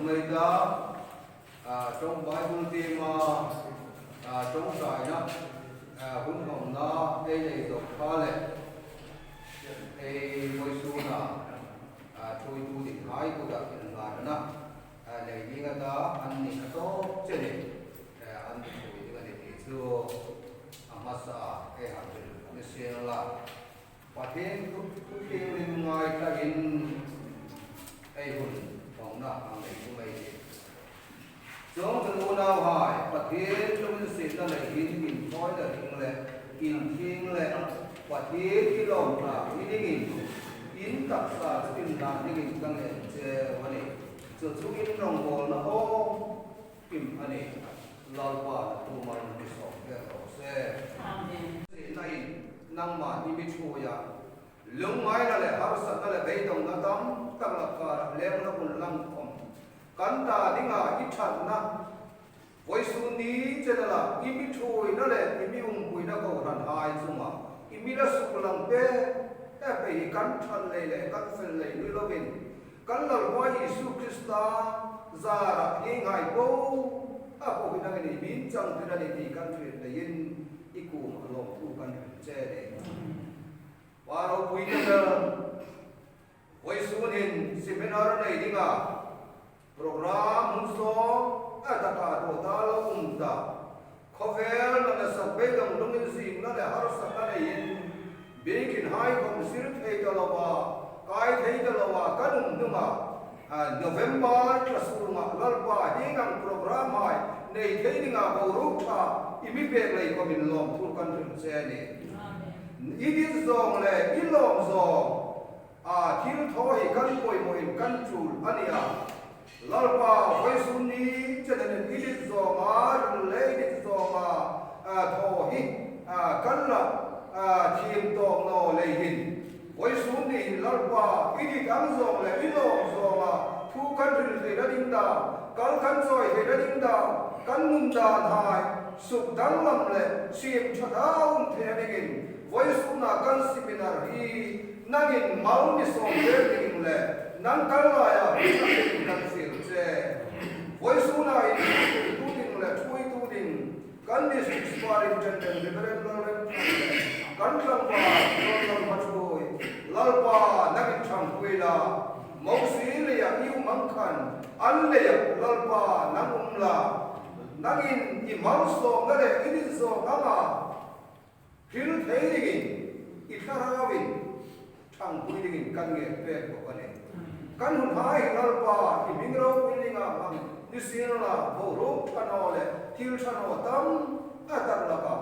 ngày ta trong Bible thì mà trong trại đó cũng không nó đây này đọc pha lệ ai voi su na chui tu định hai tu đã hiện là đó này đi người ta ăn những cái tốt chứ này ăn chui thì cái này thì chưa masa cái hạt cái xe là và thế cứ kêu lên ngoài ta in ai hồn phòng đó ăn này cũng vậy chúng ta muốn nào hỏi và thế chúng ta sẽ là in thôi là in thiên lệ và thế cái lòng là in tập sa in là in tăng lệ chế vấn đề cho chúng in lòng bồn nó ô kim anh ấy lao qua tu mà đi sổ cái đó sẽ này năng mà đi bị chua ya lung mai là lệ har sát là bây đồng nó đâm tăng là cả lem nó cũng lăng không cắn ta đi ngã ít chặt na với số ní cho nên là ít bị chua nó lệ ít bị bùi nó cầu thành hai chung mà ít bị nó sụp lòng bé phải cắn chặt lệ cắn phần lệ như lo bên cắn là qua Giêsu Christa ra là những ngày cô cô cái này biến trong cái này thì căn chuyện là yên ít cụ mà lòng tu căn chuyện che để và nó quý nữa với số nên seminar này đi cả program một số tất cả đồ ta lo ta cover là sắp bây giờ lúc mình xin nó là har sắp là yên biến kinh hai công sự thấy cho nó cái thấy cho nó cái đúng mà November classroom lalpa dingang program hai nei thấy dinga boruk tha imi bek lei ko min lom thul kan rin che ni idin zong le ilom zong thil tho hi kan koi moin kan chul ania lalpa voi sun ni chadan idin zong le idin zong tho hi kan la thim tong no le hin voi sun ni lalpa idi kan zong le ilom zong thu kan rin le da ding da kan kan soi le da ding da kan mun da hai suk dang lam le sim chadaung the dingin voi sun na kan seminar hi nangin mau ni song le ding le nang kan la ya kan sir che voi sun na i tu ding le thui tu ding kan ni sparing chen chen liberal kan lang pa choi lalpa nagin chang kuila mausi le ya yu mangkhan an le ya lalpa nangum la nangin i mauso ngale idin so ngama hil theiringin i tharawin chang kuiringin kan nge pe ko kane kan hun hai lalpa i mingro kuiringa mang ni sinala bo ro thanole thil thano tam atar laka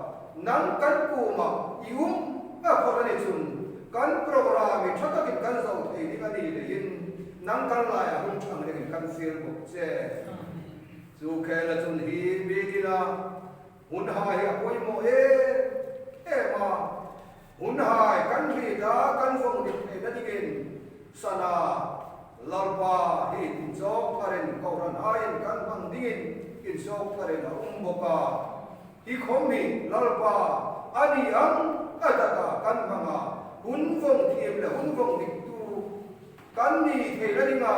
nang kan ku ma ium phorani chun kan program i thatakin kan zo thei ni ani le yin nang kan la ya hun chang le kan sir ko che chu khe la chun hi bi dina hun hai a koi mo ma hun hai kan hi da kan phong dik thei na digin sana lalpa hi tin jok karen kauran hain kan bang dingin in jok karen boka hi khomi lalpa ani ang ataka kan banga hun phong thiam le hun phong dik tu kan ni thei la dinga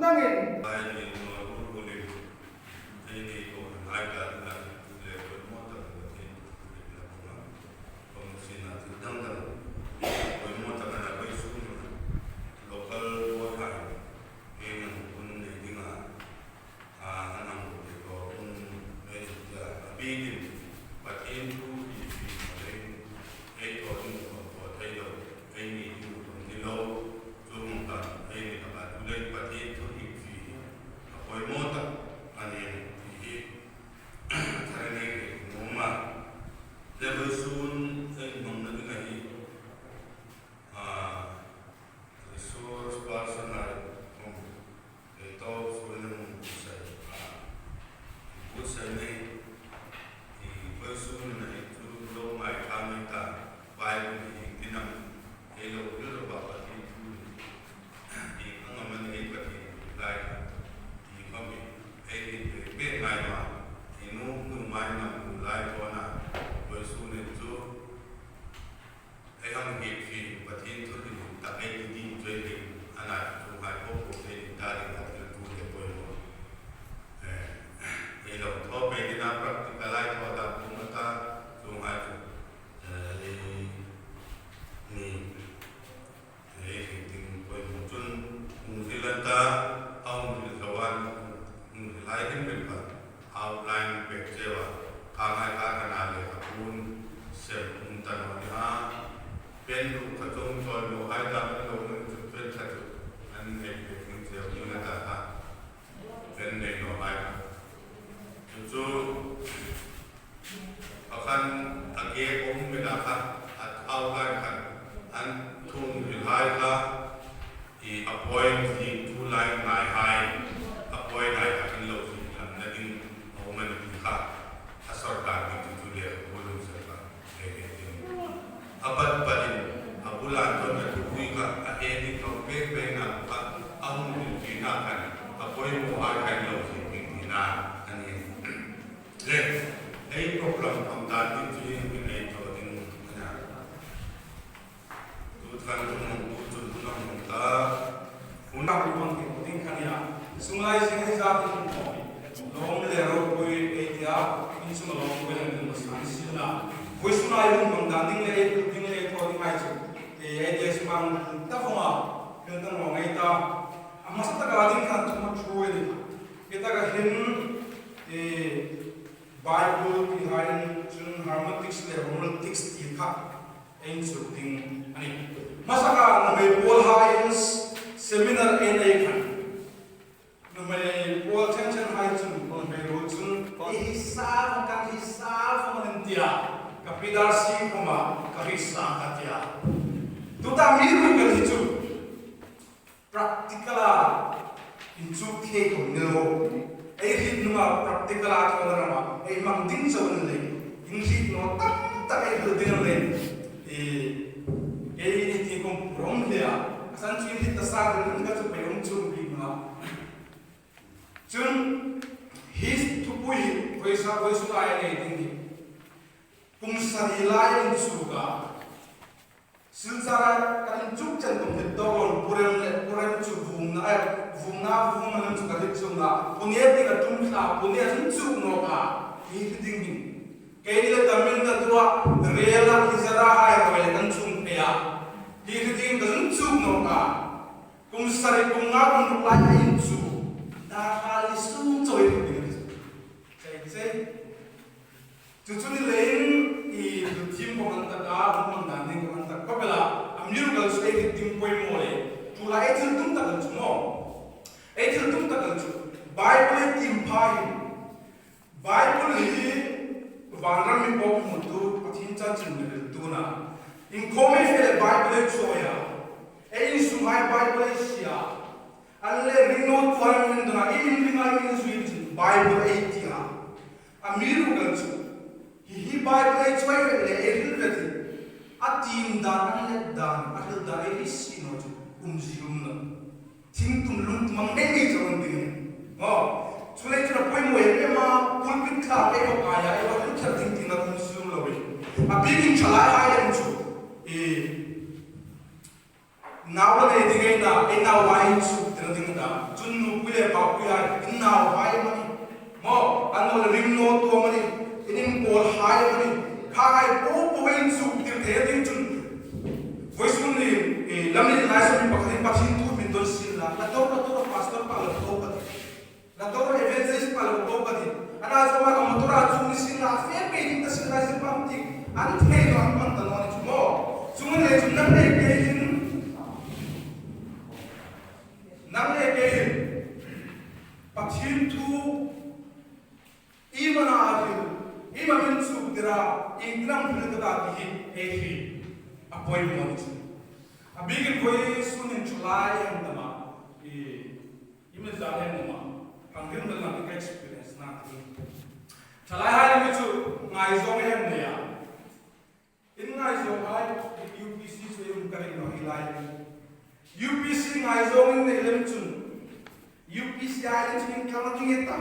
nangin ai ni no ru ni ai ni ko ai ka na le ko mo ta ko ti la ko ko si na tu dang dang ko mo ta na ko su local wo ta ni kun ni dinga anang ko kun ne ya bi ni but in tu ai ko ni ko thai do ai ni tu ni lo zum ta ai ni ka tu le pa ti tu ni fi ko mo ta ani ni thare ne mo ma level soon ai mong na ga hi resource person ai mong e to so le mong sai ko sai ne hai lo si ni na ani le ei problem am ta ti chi ni ei to in na tu kan tu nong ta una ku pon ki ting khania sungai sing ai za ti long le ro koi ei dia in sum long koi le mo san si na koi sungai lung nong da ding le ding le to ding ai chu ei dia sumang ta fonga kan ta ngong ai ta amma sa ta ga ding khan tu ma chu ni kita ga hin Bible behind chun hermeneutics le hermeneutics ti kha ein chu ding ani masaka no me Paul Hines seminar en ai khan no me Paul chen hai chun no me ro chun hisab man dia kapidar si kuma ka hisab ka dia tu ta mi ru ka hi chu practical in chu the ko no ai hit numa practical a ko na ma ai mang ding so le in hit no tam ta ai hil ding le ai ni ti kom prom le a san chu hit ta sa de ka chu pe um chu bi ma chun his tu pui voi su ai ne ding kum sari lai in chu ga silsara kan chuk chan tum hit dol puren chu vum na man chu ka hit chu na punie ti ka tum kha punie chu no ka hi ding ding ke ni la tamil na tua reala hizara hai ka le kan chung pe ya hi ding ka chu no ka kum sari kum na kum lai in chu da ka li su choi ding sai chu ni len i thim ko man ta ka man na ni ko man ta ko bela amir gal sai ki tim poi mo le tu la ai thil tum ta kan chu no ai thil tum ta kan chu bible tim phai bible hi vanram mi pok mu tu pathin cha chin me tu na in ko me fe bible chu ya ai su mai bible sia alle rinno tu han min na in ringa in su bible ai tia amir gal chu hi bible ai choi le eril veti atim dan le dan ahil da ai si no chu zium na thing tum lung mang nei nei chon ding ngo chule chuna poi mo e ma pulpit kha e ko aya e wa thar ding ding na zium lo we a bigin chala ai am chu naw le ding ai na e na wai chu ding ding da chun nu pule ba pu ya in na wai ma ni mo an no rim no to ma ni in Paul hai ma ni kha ai po wen chu dir the ding chun voice mun ni lamni lai so mi pakhin pakhin tu min don sin la to pastor pa la to pa la to evangelist pa la to pa di ana so ma ka motora chu ni sin la fe pe ni ta sin la sin pa ti an the no an man ta no ni chu mo chu mun le chu nam le ke in pakhin tu imana akhir imamin su dira ingram phil ka ti he he appointment abigin koi sunin chulai am dama image dale mama pangin dal na ka experience na ti chalai hai mi chu ngai zong hem ne ya in ngai zong hai UPC so yum kare no hilai UPC ngai zong in ne lem chun UPC ai chun ka ma ki ta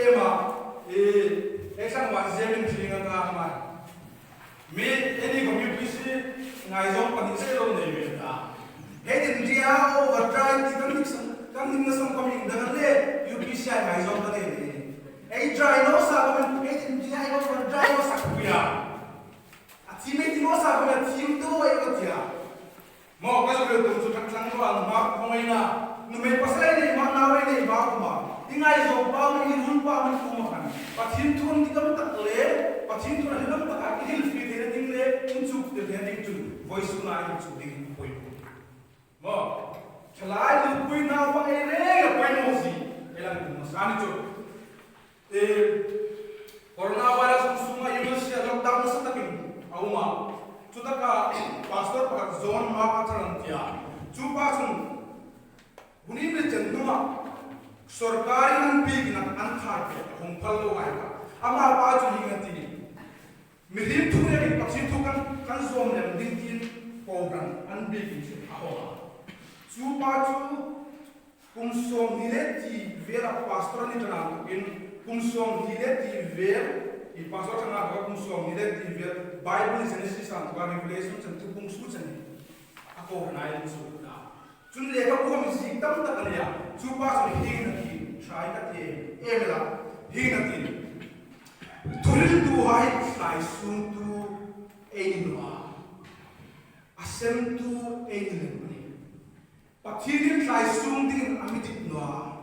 ema sang wan zemin thlinga ka ma me any ko UPC ngai zong pa ni se lo nei me ta he din dia overdrive ti kan ning na sam coming da le UPC ai ngai zong pa nei ai dry no sa ko me din dia ai overdrive no sa ku ya a ti me ti no sa ko me tim do ai ko tia mo ka so le tu tak lang ko an ma ko mai na nu me pasai nei ma na wai nei ba ko ma ingai zo pa me ni run pa me ko ma kan pathin thun ti kam tak le pathin thun hilam tak a hil fi de ding le un chuk de ding chu voice na ai chu ding poi mo chalai lu pui na pa e re poi no si elang no san chu coronavirus suma university lockdown sa takin auma chu ta ka pastor pa zone ma ka tran tia chu pa chung buni me chen numa सरकारी none peak न अनखा के हम फलो आय का अमा पाजु हिंगति मिहिम थुरे के पक्षी थुकन कन सोम ने दिन दिन पोग्राम अन बीक से हो सु पाजु kumsom hileti vera pastor ni tana in kumsom hileti ver I pastor tana ka kumsom hileti ver Bible Genesis and Revelation tu kumsu chani ako nai su na chun le ka ko mi sik tam ta kania chu pa so hi na ki try ka te emela hi na ti turil tu hai sai sun tu einwa asem tu einle Pathirin try sung din amitit noa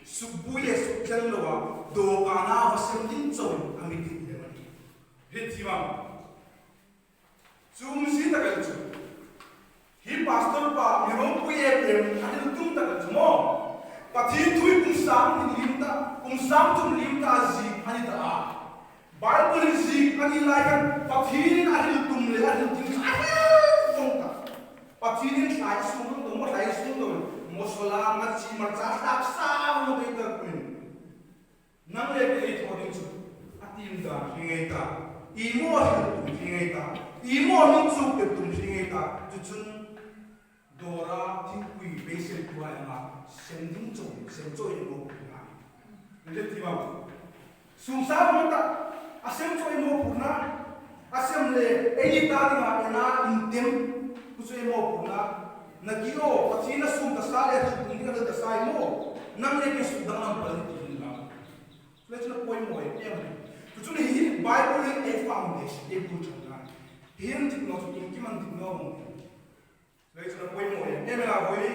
subuye sukjal loa do kana wasem din chon amitit lewan hetiwa sum si takal chu hi pastor pa miro puye em adil tum takal chu mo pathin thui kum sam tum limta zi anita a bible zi ani laikan pathin adil tum le adil tin adil Pathirin try sung do mo try sung do mo sola machi marcha tak sa mo be ta kuin nang le ke thodin chu atim da hingai ta imo hingai ta imo min chu ke tum hingai ta chu chun dora tin kui be se tua ma sending chu sem cho imo na le ti ba sung sa mo ta asem cho imo purna asem le ei ta ma na intem Kusui mo puna nagio patina sum tasale at hindi ka tasay mo nang leke sudang ang palitin lang. Let's not point mo eh. Kusui hi Bible a foundation a good changa. Hiyan tikno so inkiman tikno mo. Let's not point mo eh. Emela boy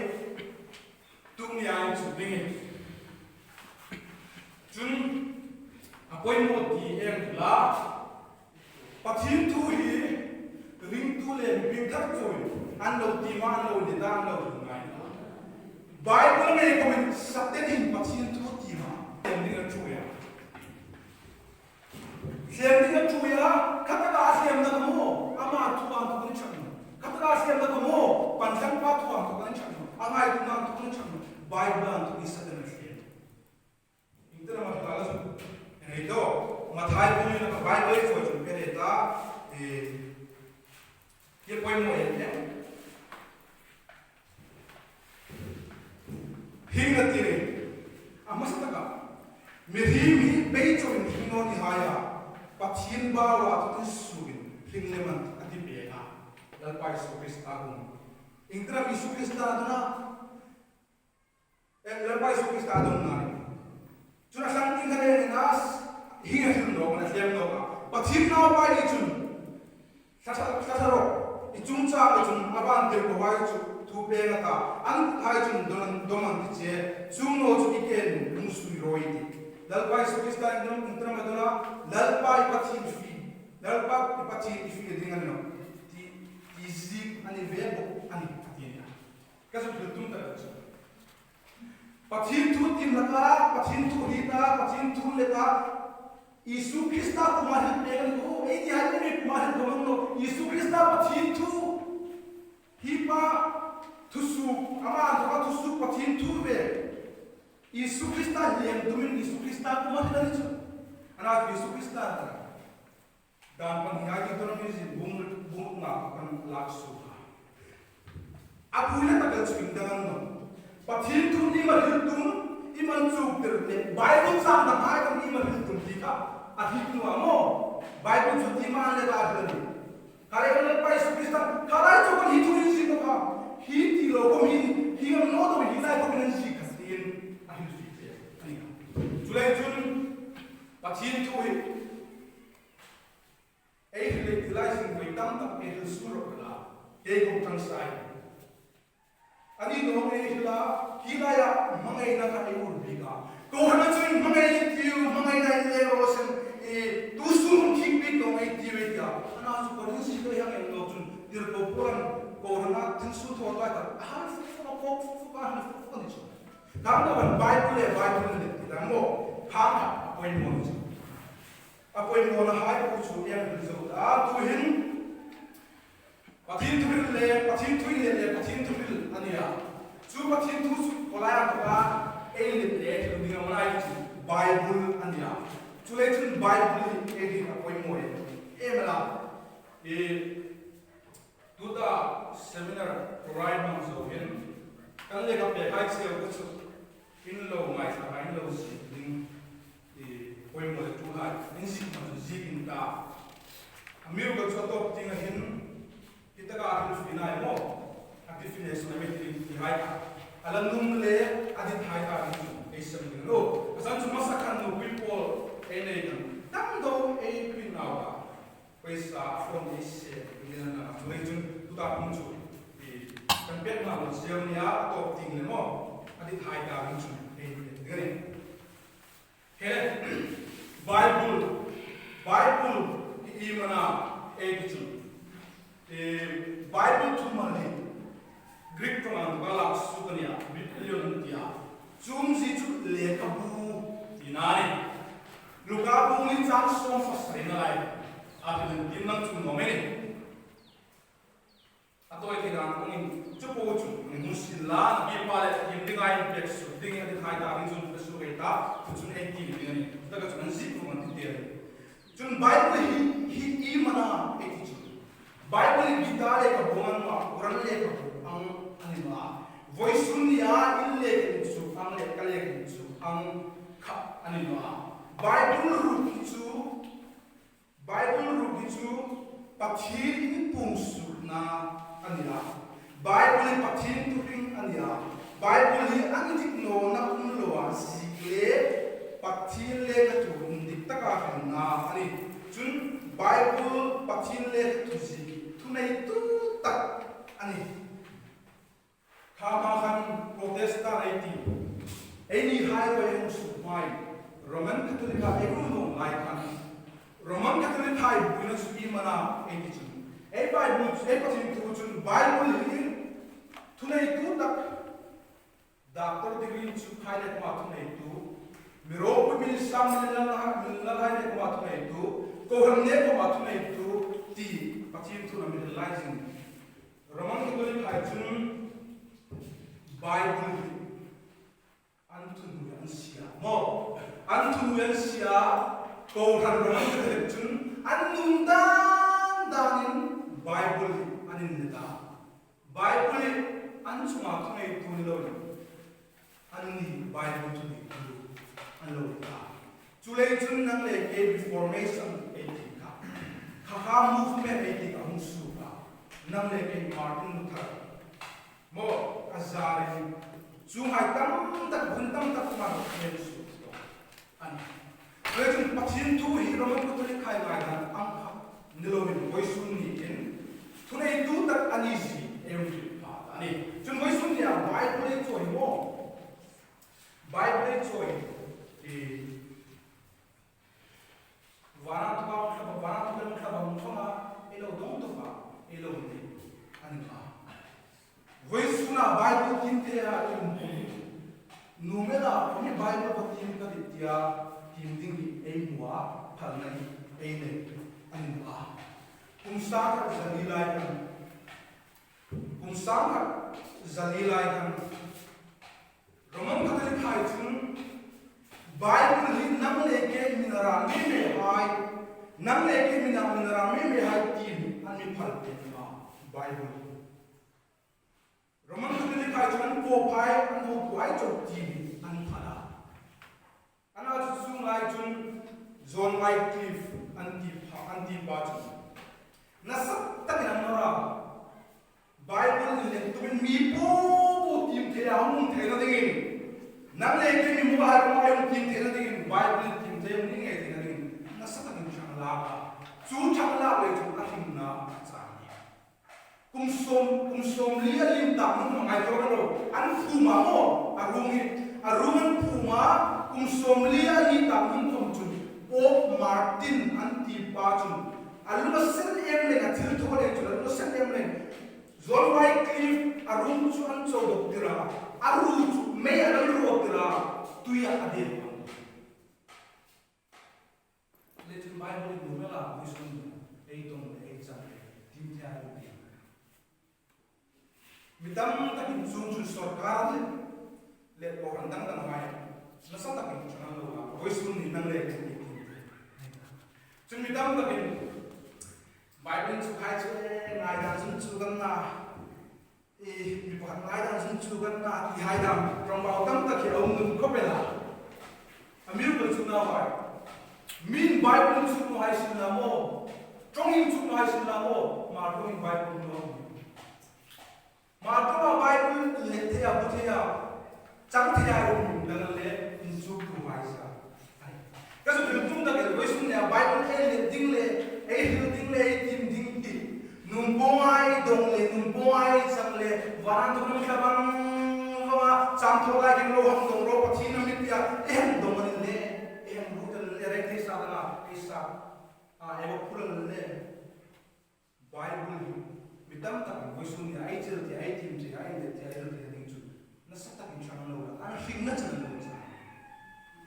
tung yang sudingin. Jun apoy mo di em la patin tu hi ring tu le big tak tu an lo ti ma lo de dan lo ngai Bible me ko min sakte din patin tu ti ma tem ding tu ya kata ka asem na mo ama tu an tu kun chak kata ka asem na mo pansang pa tu an tu kun chak angai tu an tu kun chak Bible an tu isa den fiel intera ma ta la ito mathai ko ni na Bible fo ju pere ta Dia poin mo ya. Hinga tire. Amas taka. Mirhi beito in hingo ni haya. Pathin ba wa tu sugin. Hingleman ati pena. Dal pai su Krista kum. Intra Yesu Krista aduna. Dal pai su Krista aduna. Juna santing kare nas hinga hindo na siam no. Pathin na pai ni chun. Sasaro. Ichungcha ichung aban de ko wai chu tu pe na ta an thai chung doman ti che chung no chu iken lung sui roi ti dal pai su Krista indram intra madona dal pai pathi fi dingan no ti zi ani vebo ani patia ka su tum ta chu pathin tu tim laka pathin tu hita pathin tu leka Yesu Krista kumarin dengan ko iti hal ni kumarin komando Yesu Krista pathin tu hipa tusu ama antara tusu pathin tu be Yesu Krista lem tumin Yesu Krista kumarin dari chu anak Yesu Krista dan panghiagi to ni si bung na kan laksu abu ina tagal chu indangan no pathin tu ni marhitum iman chu ter Bible sam na kai kan ni marhitum dika Ahit nu amo Bible chuti man le ba dani kare kan pai su Krista kare to kan hitu ni si ka hiti lo ko hin hiam no to hi lai ko kan si kastin ahil si pe ani julai jun pathin tu hi ei le tilai sing ko tam tak e su ro la ke ko tang sai ani no e la hilaya mangai na ka e ur bi ka ko hana chun mangai tiu mangai na le ro sen tu sun kipit no mai tiwe ya ana su ko si ko yang en no chun dir ko puran ko na tin su to ta ta ha fu ko ka ha fu ni chu kam na ban Bible ne ta mo ha apoi mo ni apoi mo na hai ko chu yang ri zo a tu hin pathin tu le ania chu pathin tu su ko la ko ka e le ni ma ai Bible ania Tulen Bible edit apoi moe. Emela tuta seminar right now so hin kan le ka pe kai se ko chu in lo mai sa in lo si ding poi mo tu hai in si ma ji in ta amiru ga so top ting hin kita ka hin finai mo ati finish na metri ti hai ka alam num le adi thai ka hin ei sam ding lo asan chu masakan no people ei nei kan tam do ei pin na wa paisa from this in na mai jun tu ta pun chu kan pet ma lo siam nia top ting le mo adi thai ka hin chu ei ngani he Bible imana edition Bible tu mali Greek tu man balak sukanya billion dia zum si tu le kabu inai luka bu ni chang song fasrina lai atin din nang tu nomene atoi ti nang ngin chu po chu ngin sila bi pale yin dingai pek su dingai di khai da rin zum su ge ta chu nei ti ni ta ka chu zi ku man ti de chun Bible hi imana edition Bible gitare ka bongan ma Quran le ka ang anima voice sunya ille ke chu ang le ka le ke chu ang kha anima Bible ru ki chu pathir ni pung su na anila Bible pathir tu ring ania Bible hi angitik no na lo si le pathir le ka chu dik ta ka na ani chun Bible pathir le tu si tunai tu tak ani kama kan protestan ai any highway yang supaya Roman Catholic ai no lai kan Roman Catholic ai bukan suci mana ini cun Bible pathir tu cun Bible ini tunai tu tak doctor degree chu khai le ma tunai tu miro ko bil sam le la lai le ma tunai tu ko han ne ko ma tunai tu ti pathir tu na realizing Roman Catholic ai chun Bible antunu yan sia mo antunu yan sia ko han Roman Catholic chun annum danin Bible anin neta Bible an chuma tunai tu lo anni Bible tu ni anlo ta chulei chun nang le ke reformation etika kha movement etika musu ka nang le ke Martin Luther mo azare chu hai tam tak bun tam tak ma ne su an le chun pathin tu hi Roman Catholic khai lai na ang kha nilo min voisun ni ken tunai tu tak anisi em pa ani chun voisun ya Bible choi mo Bible choi Varant ba mthama elo dong to ba elo ni anka voice na Bible tin the a kim numela ni Bible ko tin ka ditya tim ding ni ei muwa phalna ni ei ne anka kumsa ka zalilai kan Roman Catholic hai chun Bible hi nam le ke minara me hai nam le ke minara me hai tin an mi phal te ma Bible Roman Catholic hai chun po phai an ho puai chok tin an phala ana chu lai chun John Wycliffe anti pa chun na sat ta na nora Bible le tu mi po tim the amun the na dingin nang le ke mi mo ha ko ayong tim the na dingin Bible tim the ni ngai the na dingin na sa ta ni chang la ka chu chang la le chu a him na sa ni kum som li lim ta mun ngai to ro an fu ma mo arungan fu ma kum som li ali ta mun thom chu Pope Martin anti pa chu aluna sen em le ka thil tho le chu aluna sen em le John Wycliffe arung chu an cho dok tira aru chu me an ro tira tu ya ade le tin Bible no mela vision ei tong ei chan tim thia ru ti mitam takin chung chu sarkar le ko randang dang mai na sa takin chana lo wa voice ni nang le chun mitam takin Bible chu khai chu ngai dan sun chu gan na มีผ่านไล่ดังซึ่งชูกันนาที่หายดังรองเบาตั้งตะเกียบเอาหนึ่งเข้าไปละอามิรุกันชุนนาไว้มินใบปุ่นชุนมาให้สินละโมจงยิงชุนมาให้สินละโมมาตรงยิงใบปุ่นน้องมาตรงใบปุ่นเล็กเทียบุเทียจังเทียอุ้มดังนั้นเลยอินชุกมาให้สิก็สุดถึงตุ้งตะเกียบไว้ชุนเนี่ยใบปุ่นเอเล็กดิ้งเลยเอเล็กดิ้งเลยทีมดิ้งตีนุ่มปงไอดงเลยนุ่มปงไอสังเลยวันนั้นตุ้งขบังว่าจังทุกอย่างโลหังดงโลปัจจินามิตยาเอ็นดงมันเลยเอ็นรู้จักเลยเรื่องที่สาธารณะที่สาเอวพูดเลยไบเบิลมิตรตั้งวิสุนีไอเจอที่ไอทีมที่ไอเด็ดที่ไอเรื่องที่จุดนั่นสักตั้งอินชาอัลลอฮ์อันฟิกนั่นจะนั่นเลย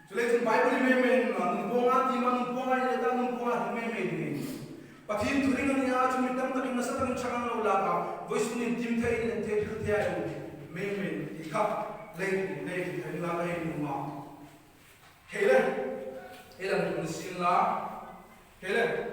จุดเลยไบเบิลไม่เมนนุ่มปงไอที่มันนุ่มปงไอเลยตั้งนุ่มปงไอไม่เมนเลยปัจจุบันทุเรียนนี่อาจจะมิตรตั้งนั่นสักตั้งอินชาอัลลอฮ์ละครับวิสุนีทีมที่ไอเด็ดที่ไอไม่เมนที่ครับเลยที่ไอละเลยนุ่มมาเฮ้ยEla me ensina lá. Ela.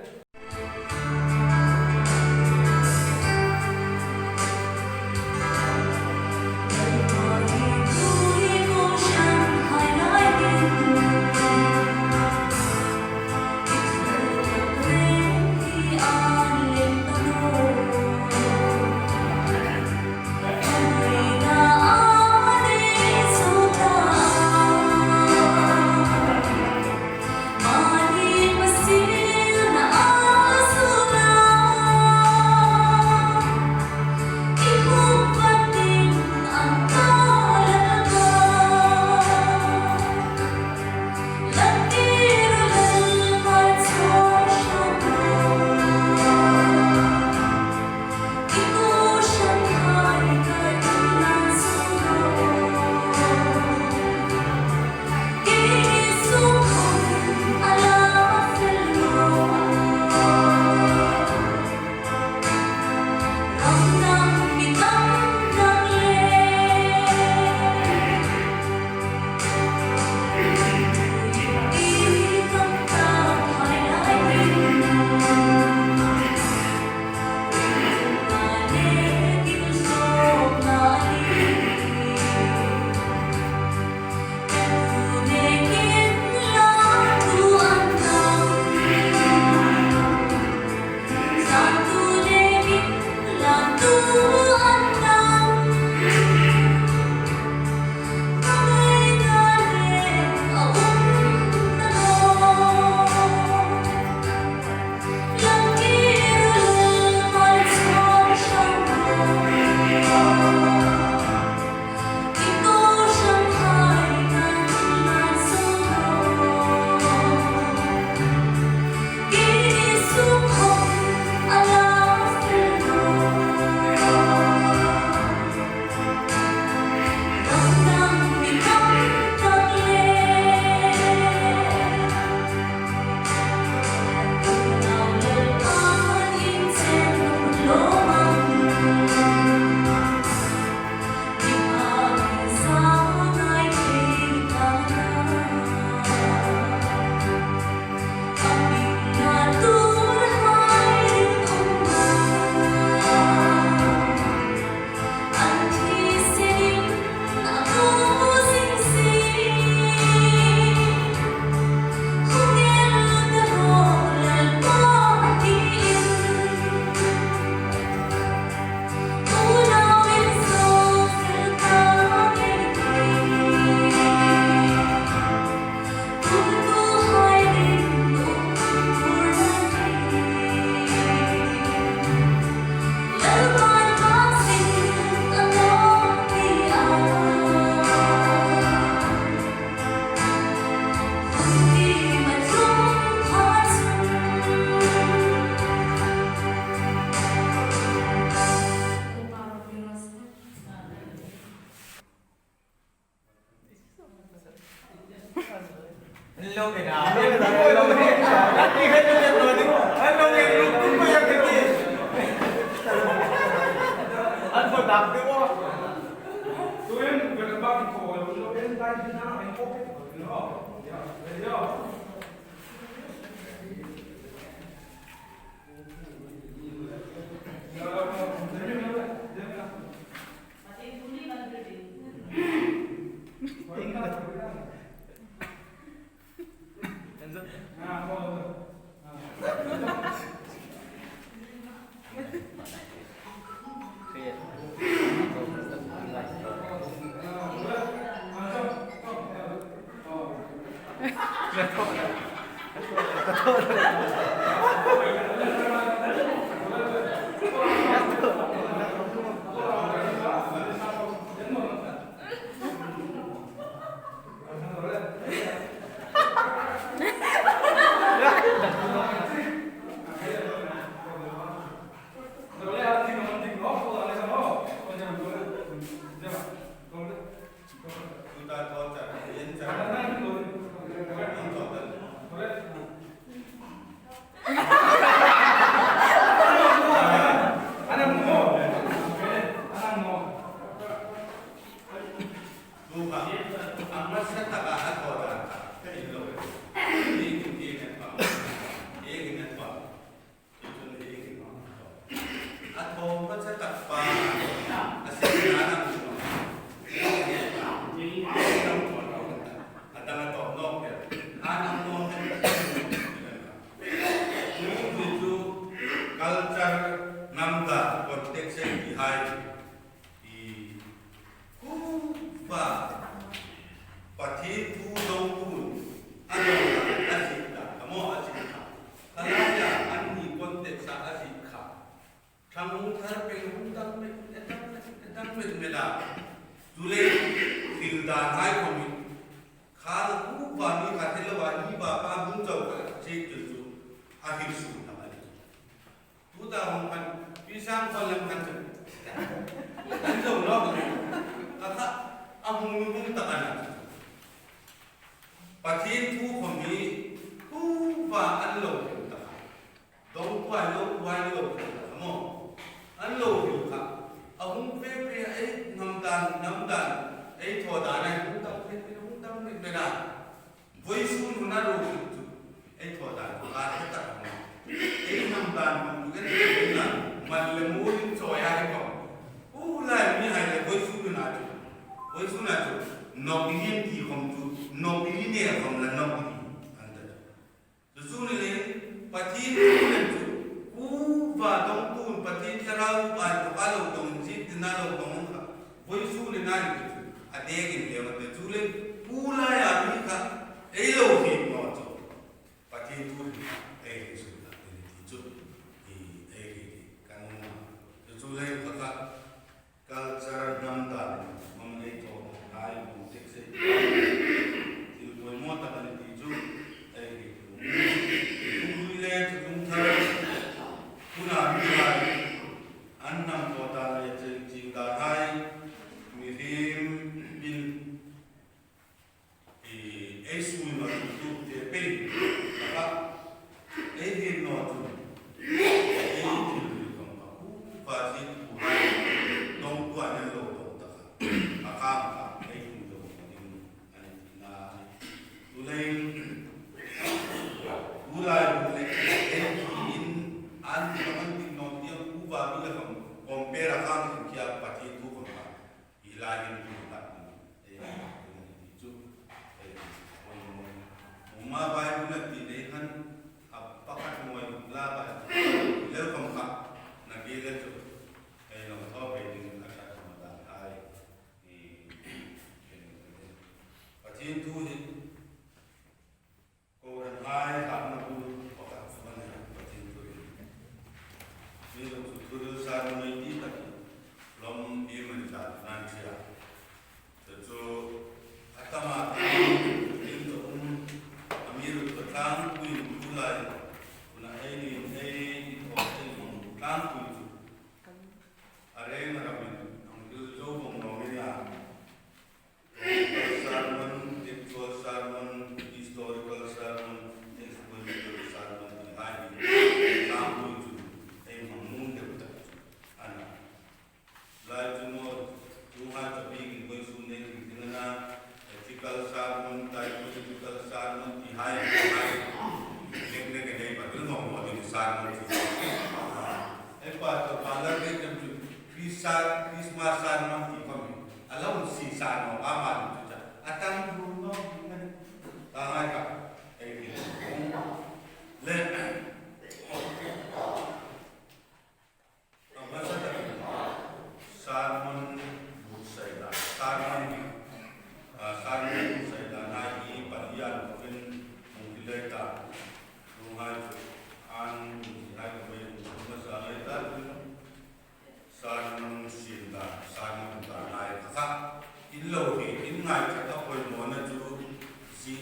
Alam si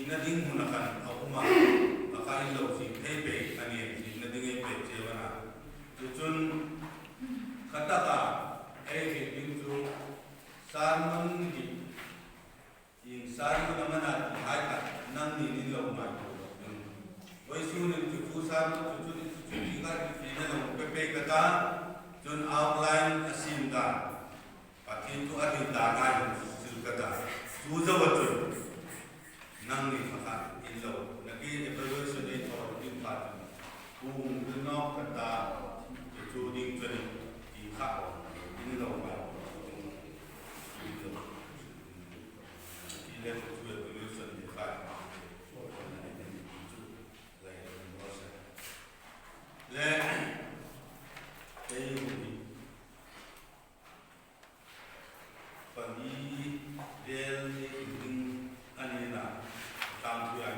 na ding munakan ako ma akain lo si pepe ani si na ding pe chewana chun kata ka ding chu sarman di in sarman naman at hai ka nang ni lo ma wai su ni chu sarman chu ni ka ni na lo pepe kata chun outline asim ka patin tu adi dangai sil kata chu zawat nang ni maka ilo lagi evaluation ni thor din pat kung no kata chu ding chani ti kha in lo ma ile chu evaluation ni kha le ei ni pani del ni ding ani na tam tu ai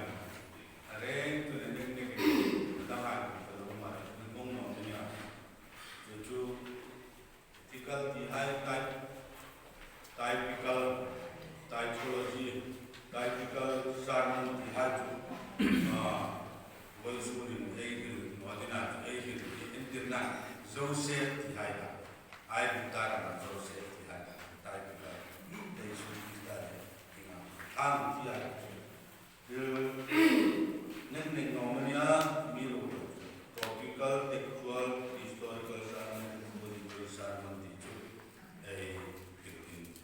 are tu ne ne ke ta ha to ma ngong no ni ya chu typical ti hai typical typology typical sarman ti hai chu wal su ni ei ki no dina ei ki interna zo se ti hai da ai bu ta na zo se ti hai da typical ei su ti da ina am ti ai nên ngomongnya milu topical textual historical sarman political sarman itu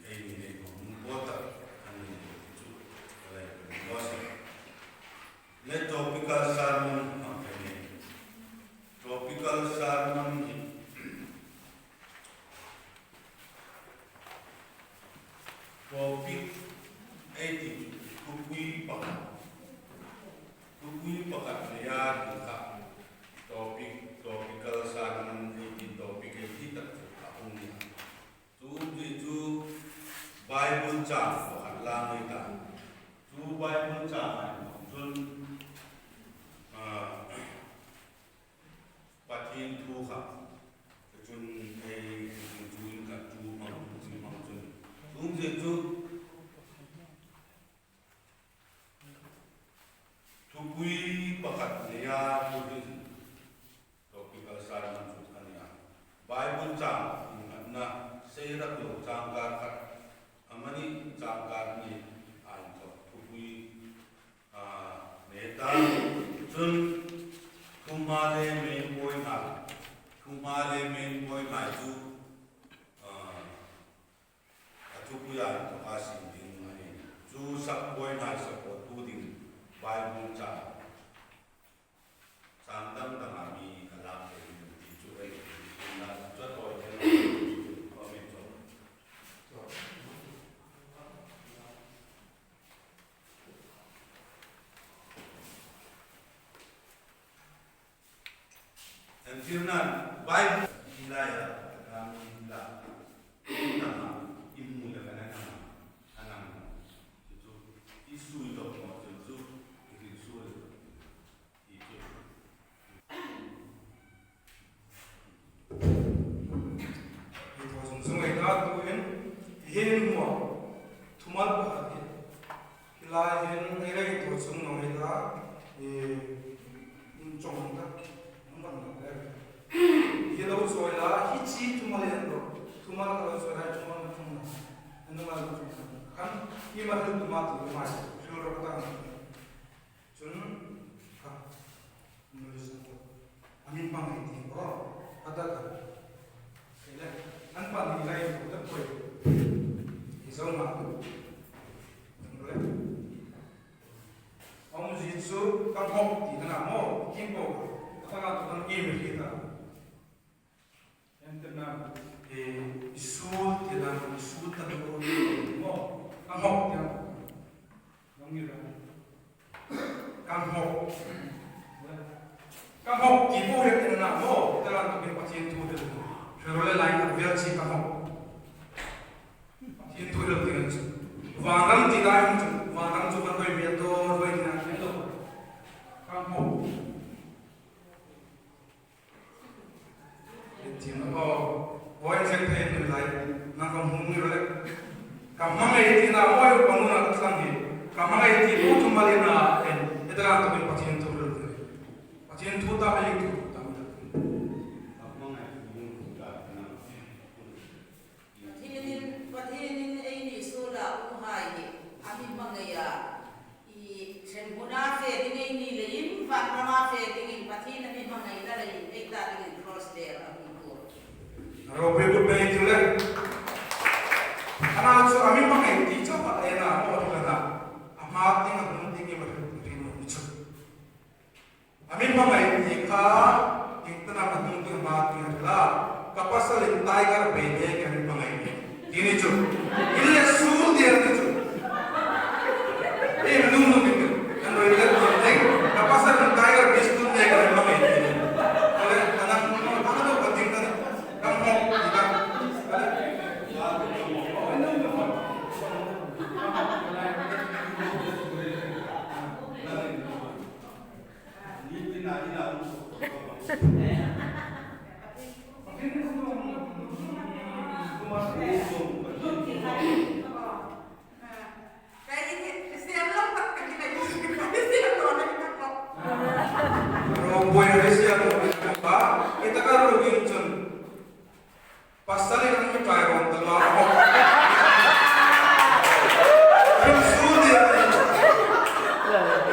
ini ngomong ani itu oleh le topical sarman ini topical sarman topik itu tukui pakai tukui pakat liar buka topical sarman ini topik ini tak terkapungnya tu Bible cah pakat lama itu tu Bible cah tun patin tu kah tun tun kat tu tun tukui pakat liya pudin topical sarman sutania Bible cang na seirak lo cangkar kat amani cangkar ni anto tukui neta tun kumale main point na tu tukui anto asin ding mani tu sak point na support tu ding Bible cah, sandang dengan kami kalam ini juga nak jatuh ini komentar. Firman Bible wilayah kami lah, nama ilmu dengan anak itu isu itu. Hen mo tumal bahagi kila hen ngai to sung no heda in chong da man da ye lo so la hi chi tumal hen do tumal ka so la tumal tum anu ma lu kan ye ma lu tumal tu ma shuru ro ta chun ka nu so amin pa ngai ti ko ada ka ele an pa ni lai ko ta ko Isang mato, boleh? Om Jitsu kampung di tengah mo, kimpo, tengah tengah email kita. Yang tengah isu dalam isu terlalu mo, kampung yang ngira, kampung kimpo yang tengah mo, tengah tengah pasien tu tu, seolah lain versi kampung. Itu dah dengan wangang tidak itu wangang cuma kau biado kau ini itu kamu itu orang sekte itu lain nak kamu mungkin kamu itu nak orang kamu nak selangit kamu itu cuma lina Sekarang tu pasien tu berlalu. Pasien tu tak balik tu. Patinin ay ni sola uhay amin mangaya I sembuna fe dingay ni layin van mama fe dingay patin amin mangay na layin ekta dingay cross there amin ko. Robe ko ba itu le? Anak so amin mangay di coba ena mo na amat ni ngapun tinggi berhenti itu. Amin mangay di ka kita nama tinggi amat ni adalah kapasal tiger bende kan mangay ni. Ini tu, ini suul dia tu. Belum begitu. Kan orang orang apa sah tiger biskuit dia kan mami. Oleh anak tu penting kan. Kamu tidak. Kita kan rugi cun. Pasal yang kami cari orang telah. Rumsul dia.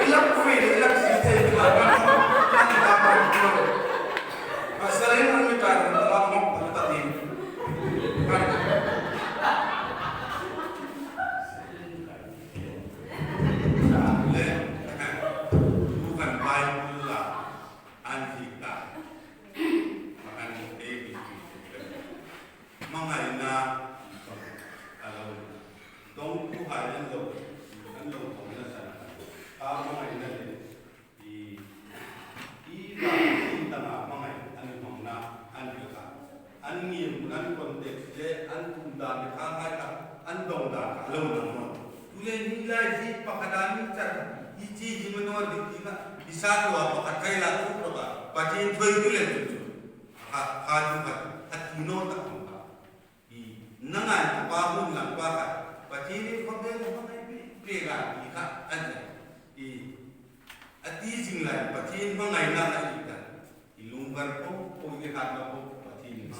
Ilak kuih, ilak sisi ilak. Pasal yang kami cari orang telah mau tadi. Bukan baik pula anjita. Mangai na alam dong ku hai lo an lo thong na sa ta mangai na I ta na mangai an thong na an ka an ngiem an context le an tum da ni kha hai ka an dong da lo na mo tule ni lai ji pakadani cha I chi ji manor di na bisa to pakai la tu ka pa ji thoi ku le tu ha ju ka at no ta nangan pahun lang baka patini pabel mangai pega ika anja ati jinglan patin mangai na ika ilunggar ko ge hat ko patin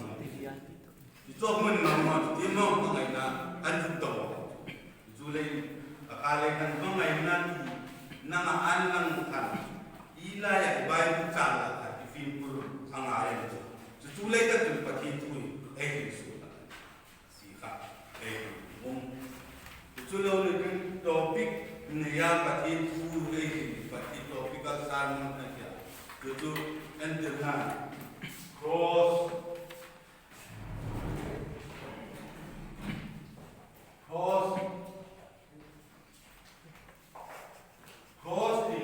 ito man namon ti mo mangai na anju to julai akale kan mangai na nanga anlang kan ila ya bai chala ka tifin pur angai julai ka tu patin tu Sulau ni topik ni yang pati tu pati topik asal macam itu entah cross di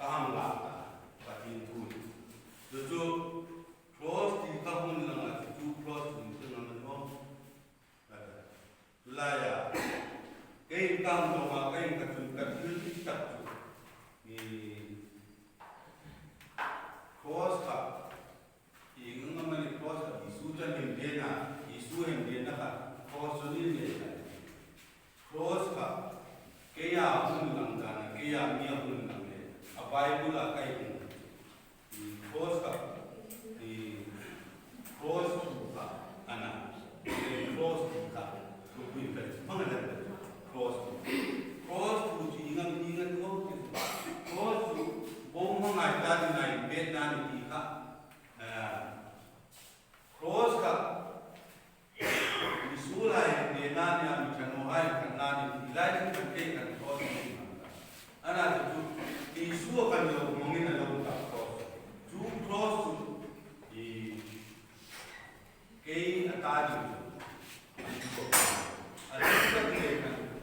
tahun lama pati tu itu cross di tahun lama itu cross Laya, kau tam tu mak kau katun tak tu, cross tak, ingat mana cross tak, isu yang dia nak, cross ni cross tak, kaya pun langgan, kaya ni pun langgan, apa itu lah kau cross tak, cross tu tak, anak, cross tu tak. Cross tu ingat tu cross tu bom mengai tadi naik bed nani ika cross ka isulai dia nani ami chanohai kan nani ilai kan kan cross ana tu isu akan lo mungkin lo tak cross tu kei atadi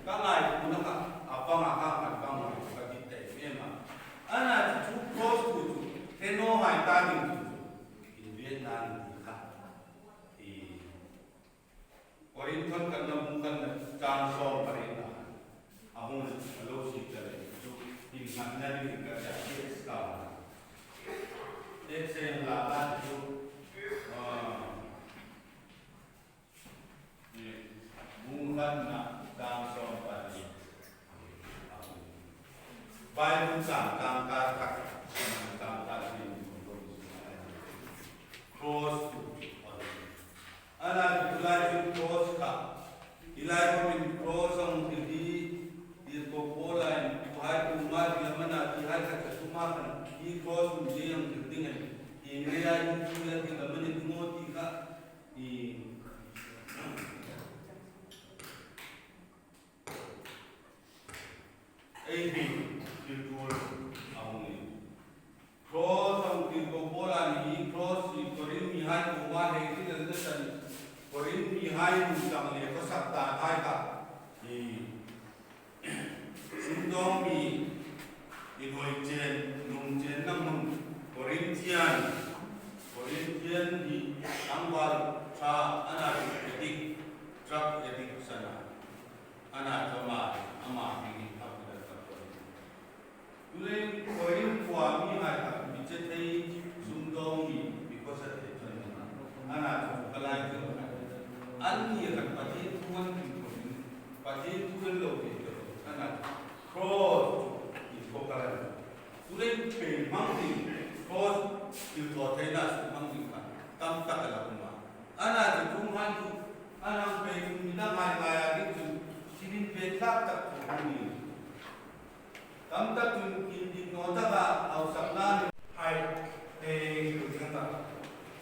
kangai punaka apa ngakang kan kita memang anak tu cross tu teno hai tadi tu Vietnam ka Oriental kan bukan transform parina ahun lo sikale tu ingatnya ni kerja sekarang saya lakukan tu bukan nak transform parina Bible sang tang ka tak tang ka ni cross ana tulai cross ka ilai ko min cross ang di ko pola in hai ku ma di mana di hai ka suma kan di cross mu je yang dengan in ria di tu yang di mana di mo di ka di cross ang tintopola ni cross ni korin mi hai ko wa he ti da san korin mi hai mu sang le ko sakta hai ka ni sindong mi ni hoi chen nung chen nam mung Korintian ni angwal cha ana edik trap edik sana ana tama ama ni Tulen koin kuami hai bicetai sundongi because of it. Anak kalai tu. Ani akan pati tuan lo itu. Anak cross itu kalai. Tulen pen mangti cross itu tenas mangti kan. Tam tak kalau rumah. Anak itu tu anak pen minta mai itu sini petak tak kuni. Tamta tun hindi nota ka ausap na hai kanta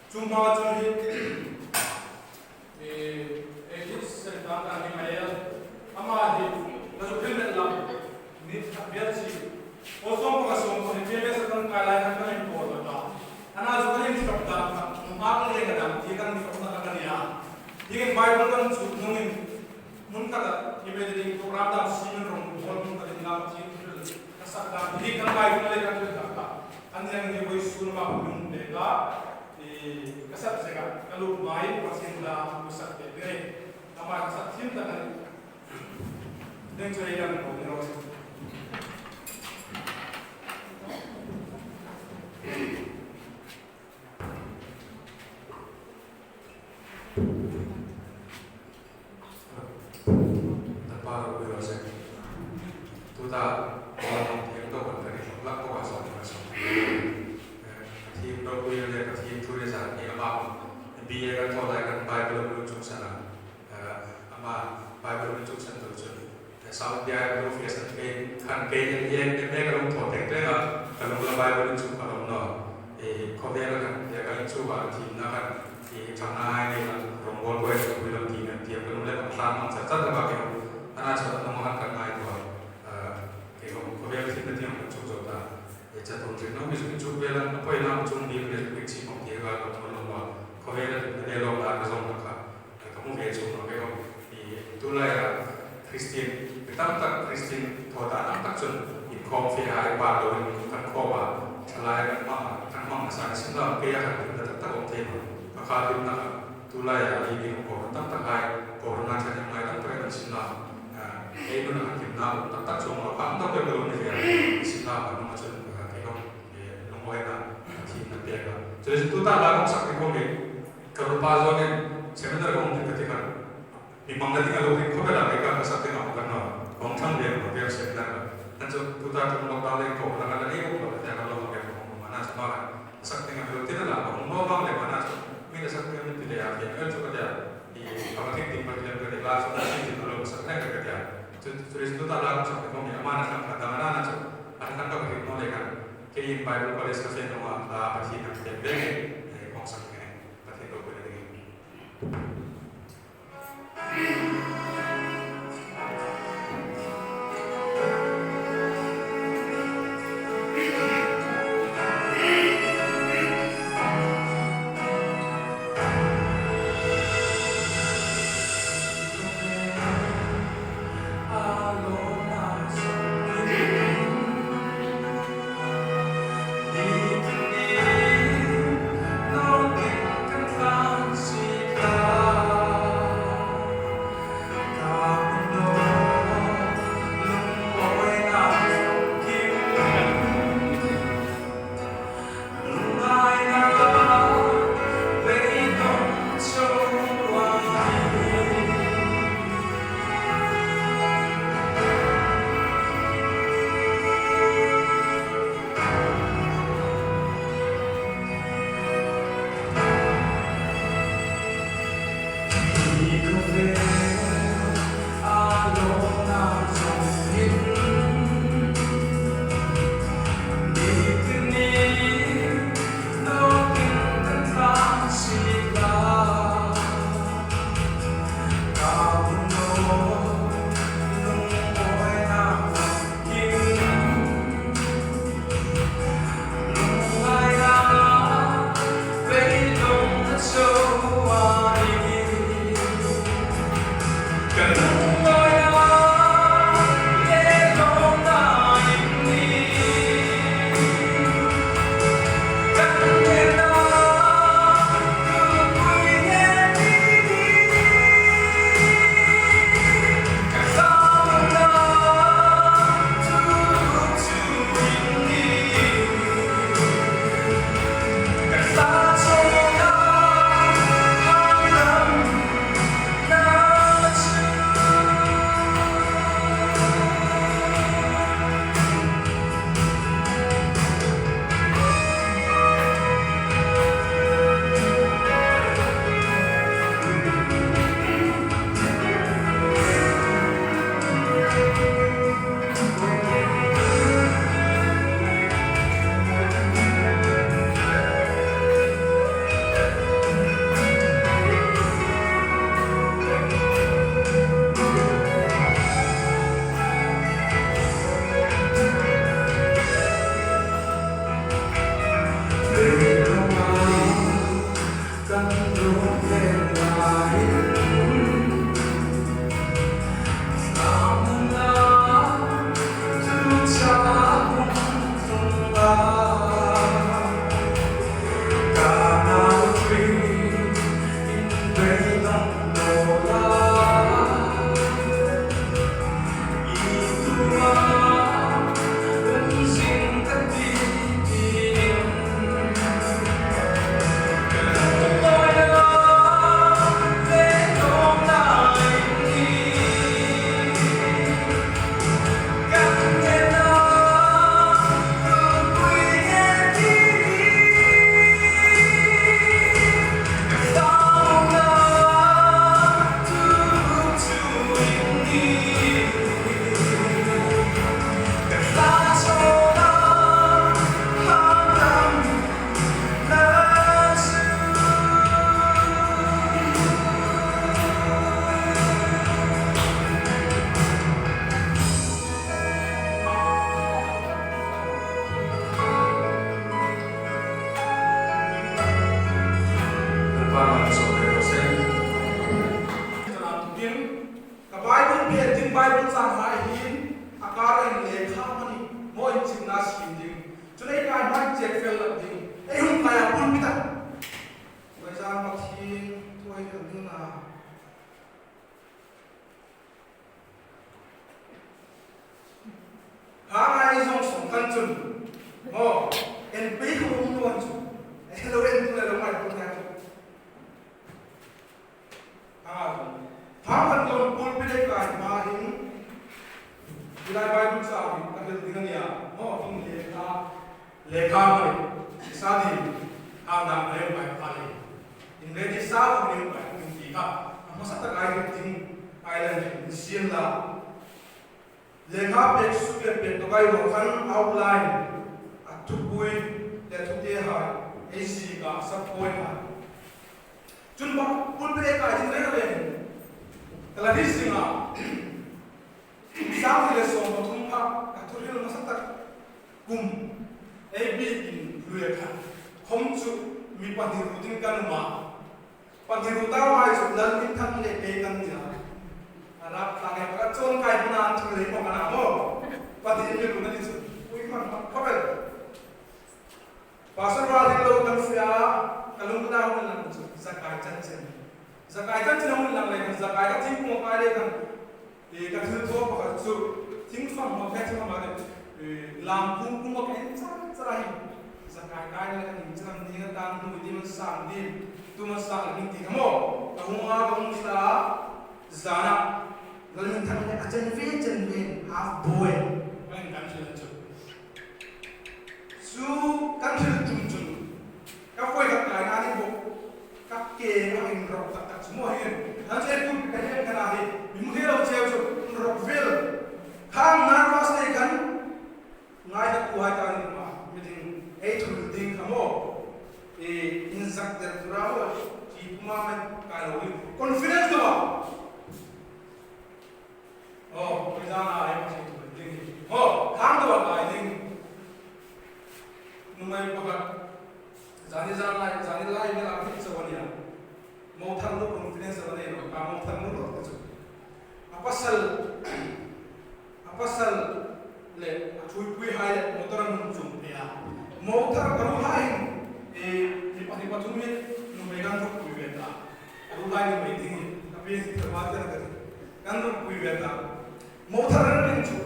cuma curi ekis serta ni maya ama di lalu kena lam ni biar si osong pasong ni biar sekarang kalai kan ni bodoh ta anak sekarang ni kapta apa lagi kadang dia kan ni kapta kan ya dia Bible kan nungin mun kata ibadah di program tak sini rom mun kata di dalam sini sakta hindi kan baik mulai kan sakta anda yang dia boleh suruh maklum mereka kasat saya kalau baik pasti dah besar deh nama kasat cinta kan dan saya yang mau tanpa berasa tu tak orang itu berkali kali kuasa kuasaทีมเราคุยเรื่องทีมทุเรียนนี่มาบีเอกันทอดกันไปบริบูรณ์จุกสันมาไปบริบูรณ์จุกสันตัวจุดแต่สาวเดียร์เราเฟสเป็นขันเป็นเย็นแม่ก็ลงถอดแต่งเรื่องกันลงระบายบริบูรณ์จุกกันลงเนาะเขาเรียกกันเดี๋ยวกันสู้กับทีมนะครับที่ทำงานนี่มันลงบอลด้วยคุยเรื่องทีมเทียบกันลงเล่นกับคลาสมันจะจัดกันมาเกี่ยวน่าจะต้องมากันง่ายกว่าเขาเรียกทีมที่มันจุกจุดได้จะต้องถึงน้องมีสุขจุกเวลาพอเราจุงดีเป็นวิธีของเดียวกันเราลงว่าเขาเรียกเดี๋ยวเราการส่งนะครับเขามุ่งเรียนส่งเราไปก็ที่ตัวแรกคริสเตียนตั้งแต่คริสเตียนทอดตั้งแต่จนอินคอมฟีหายบาโดนกันข้อว่าทลายกันมากทั้งห้องสารสิ่งเราเกี่ยกันแต่ตั้งองค์เทพราคาดิบนะตัวแรกอีกของผมตั้งแต่ไงผมงานจะยังไงตั้งแต่กันสิ่งเราเอ้ยนู่นนั่นกินน้ำตั้งแต่ช่วงเราตั้งแต่เป็นรุ่นนี้สิ่งเรามันมาจนทีมนักเตะกันjadi itu tak langsung sakit kami kalau pasangnya sebenarnya kami ketika di mana tinggal orang kau bela mereka sakit nak bukan orang thang dia mereka sebenarnya nanti itu tak akan melakukan lagi kau nak ada lagi kau tidak akan melakukan kau mana semua sakit yang belum tidak lah kau mau bang mana minta sakit yang tidak ya dia juga dia di apa tim perjalanan ke kelas nanti itu belum sakit yang kerja jadi itu tak langsung sakit kami mana sampai mana nanti akan kau pergi mulai Kini Bible College kasi nung pati ng tembeng kung saan nga pati ko pwede rin. Bible sang hai hin akara in le kha mani mo in chimna skim ding chunai kai mai check fel lap ding ei hum kaya pun pita wai sang mak hin toi kan na ha ngai song song kan chun mo en pe ko um nuan chu hello en tu le lo mai tu na chu ha kan lo pun pi le kai ma hin Bilai Bible sa akin kadal dengan dia, oh ini lekha mai, sadi ada mai mai kali. Ini di sa mai mai ini ka, masa tak air ting island sian la. Lekha pek suke pek to kai lokan outline, atupui le tude hai, AC ka sab point hai. Cuma pun mereka ini mereka ni, kalau di sini Sang le som patum pa katuril masatak kum ebi in luekan khom chu mi padiru ting kan ma padiru ta mai chu dal min thang le pe kan ja arab la ga ka chon kai na chu le ko kana mo padiru lu na chu ui man pa ka pasar wa le lo kan sia kalung na ho lang chu zakai chan chen ho lang le kan zakai ka ting mo ka le kan các thứ thuốc hoặc là sự chính phẩm một cái mà làm cũng một cái rất là hình rất cái này là hình rất là nhiều đang nuôi đi mà sang đi tu mà sang hình thì không ông hoa ông ta zana rồi mình thằng này chân viên half boy anh cảm thấy là su cảm thấy chung các quay các cái này đi bộ các kê các hình rộng tất cả semua hình anh sẽ cũng cái này mình thấy đâu treo chụp Rockville khang nervous này kan ngay đã qua ta ni mà mình ấy thử tính kamo inject der durao ki kuma man cái rồi confidence đó bây giờ là em sẽ thử tính khang đó lại tính nhưng mà các bạn zani lại mình làm thích sao vậy mau thằng nó confidence vào đây rồi cả mau thằng nó rồi apasal le chui pui hai le motor mun zum ya motor karu hai di patung ni no megan ro pui beta ru hai ni mai ding tapi terwata na kan ro pui beta motor ran chu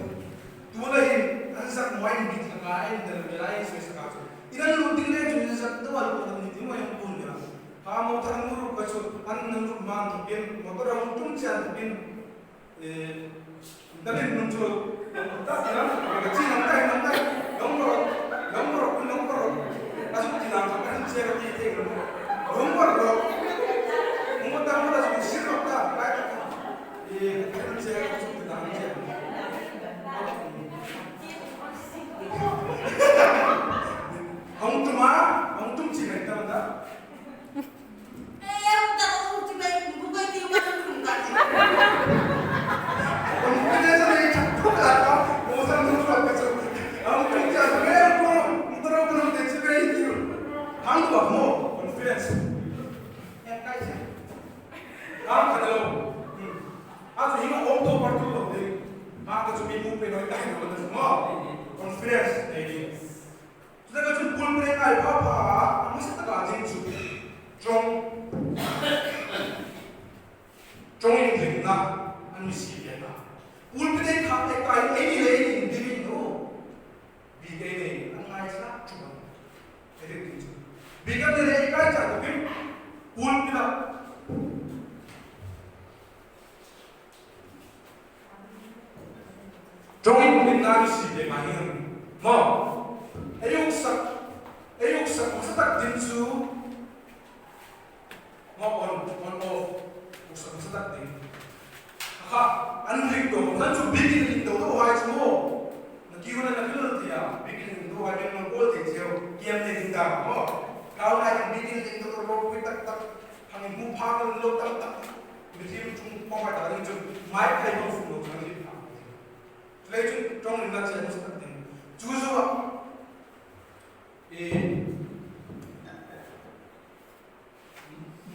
tu lai an sak mai bi thanga ai der belai se saka chu inan lu ding le chu sak to wal ko ni ti mai pun ya ha motor nu ro ka chu an nan ru man to pin motor ran tum chan pin Dalil muncul, tak jalan, kecil nanti, longkor, masuk jalan sampai saya kecil, longkor, mungkin tamu dah sudah sirap dah, baik, kan saya masuk jalan saya. Hong tum cina itu apa? Yang tahu cuma bukan dia orang tunggal.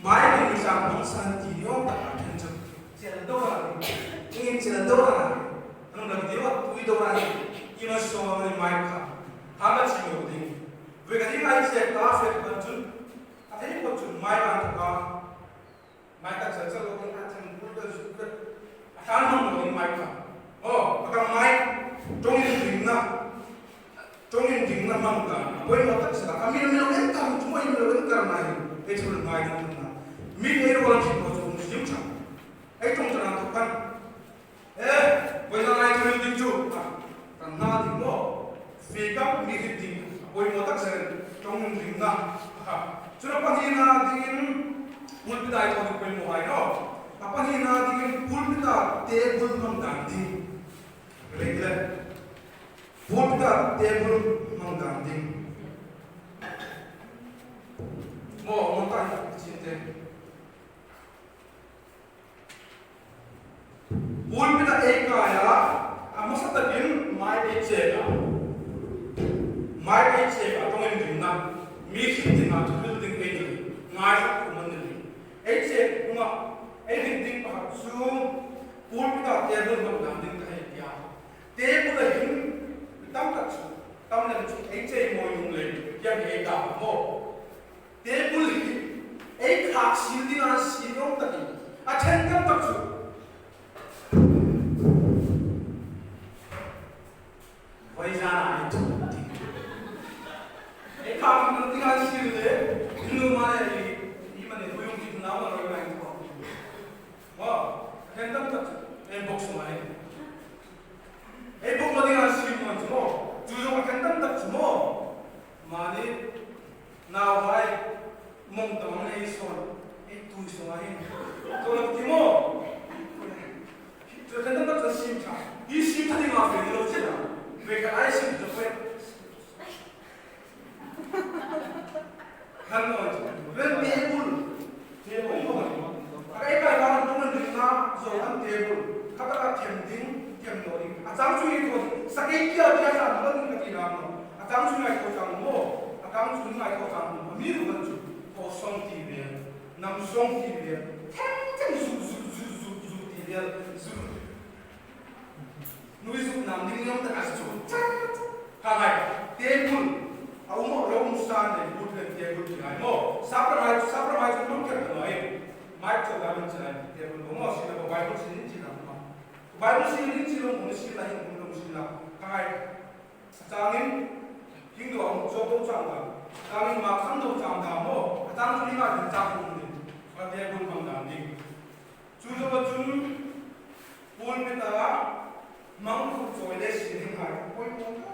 Mai ini misal bangsa Tino tak akan jauh, jangan doa, ingin jangan doa. 이노소는 마이카 다같이 왜 가지가 이제 가서 건줄 아테니 건줄 마이카 마이카 전설로 건 같은 불도 다른 놈도 마이카 아까 마이 종인 딩나 망가 보이 못했어 아미는 왼쪽 주머니 왼쪽 마이 대처를 많이 듣는다 미래로 가는 거 좀 진짜 ai trong trường hợp căn bây giờ này tôi định chủ càng na thì ngô vì các mỹ thì ôi một tác giả trong rừng na cho nên bạn đi na thì muốn bị đại thôi quên một vài đó bạn đi na thì muốn bị đại thế muốn mang đàn đi lấy cái này muốn bị đại thế muốn mang đàn đi một tay xin thế Ulpita ekaya, amasa takin mai echega, tongin dingna, mixing dingna, building egi, ngai kumandili. Eche kuma, ding pa su, ulpita table mang ding kai ya. Table hin, tam tak su, tam na su eche mo yung le, yang ega mo. Table hin, ekak sildingan silong takin, achen tam tak su. Why is that? I can't think I see there. You know, my even if we don't keep now, I'm going to go. Wow, can't touch a box of mine. A book of the unseen once more. Do you know I can't touch more? Money now, I monk the money is on. It too is mine. So, Timo, so can't touch the same time. He's sitting off in the ocean. Because I see the way. When table, I can't do it now, so one table, Kaka tempting, tempting. A thousand was Sakia, I'm looking at Ilano. A thousand I got more, a thousand I got a million for some TV, Nam Song TV, 10 Zoo. Nuisuk nam ding yom ta asu hai table au mo lo musan de put the table ki ai mo sapra mai chu ke no ai mai chu ga bin chai table mo si na bible sin chi na bible sin chi lo mo si la hin mo si la hai changin king do am so do chang da changin ma khang do chang da mo tang chu ni ma din chang mo ni ka table mang da ni chu zo chun pol me ta Mangku soile sini hai, koi koi.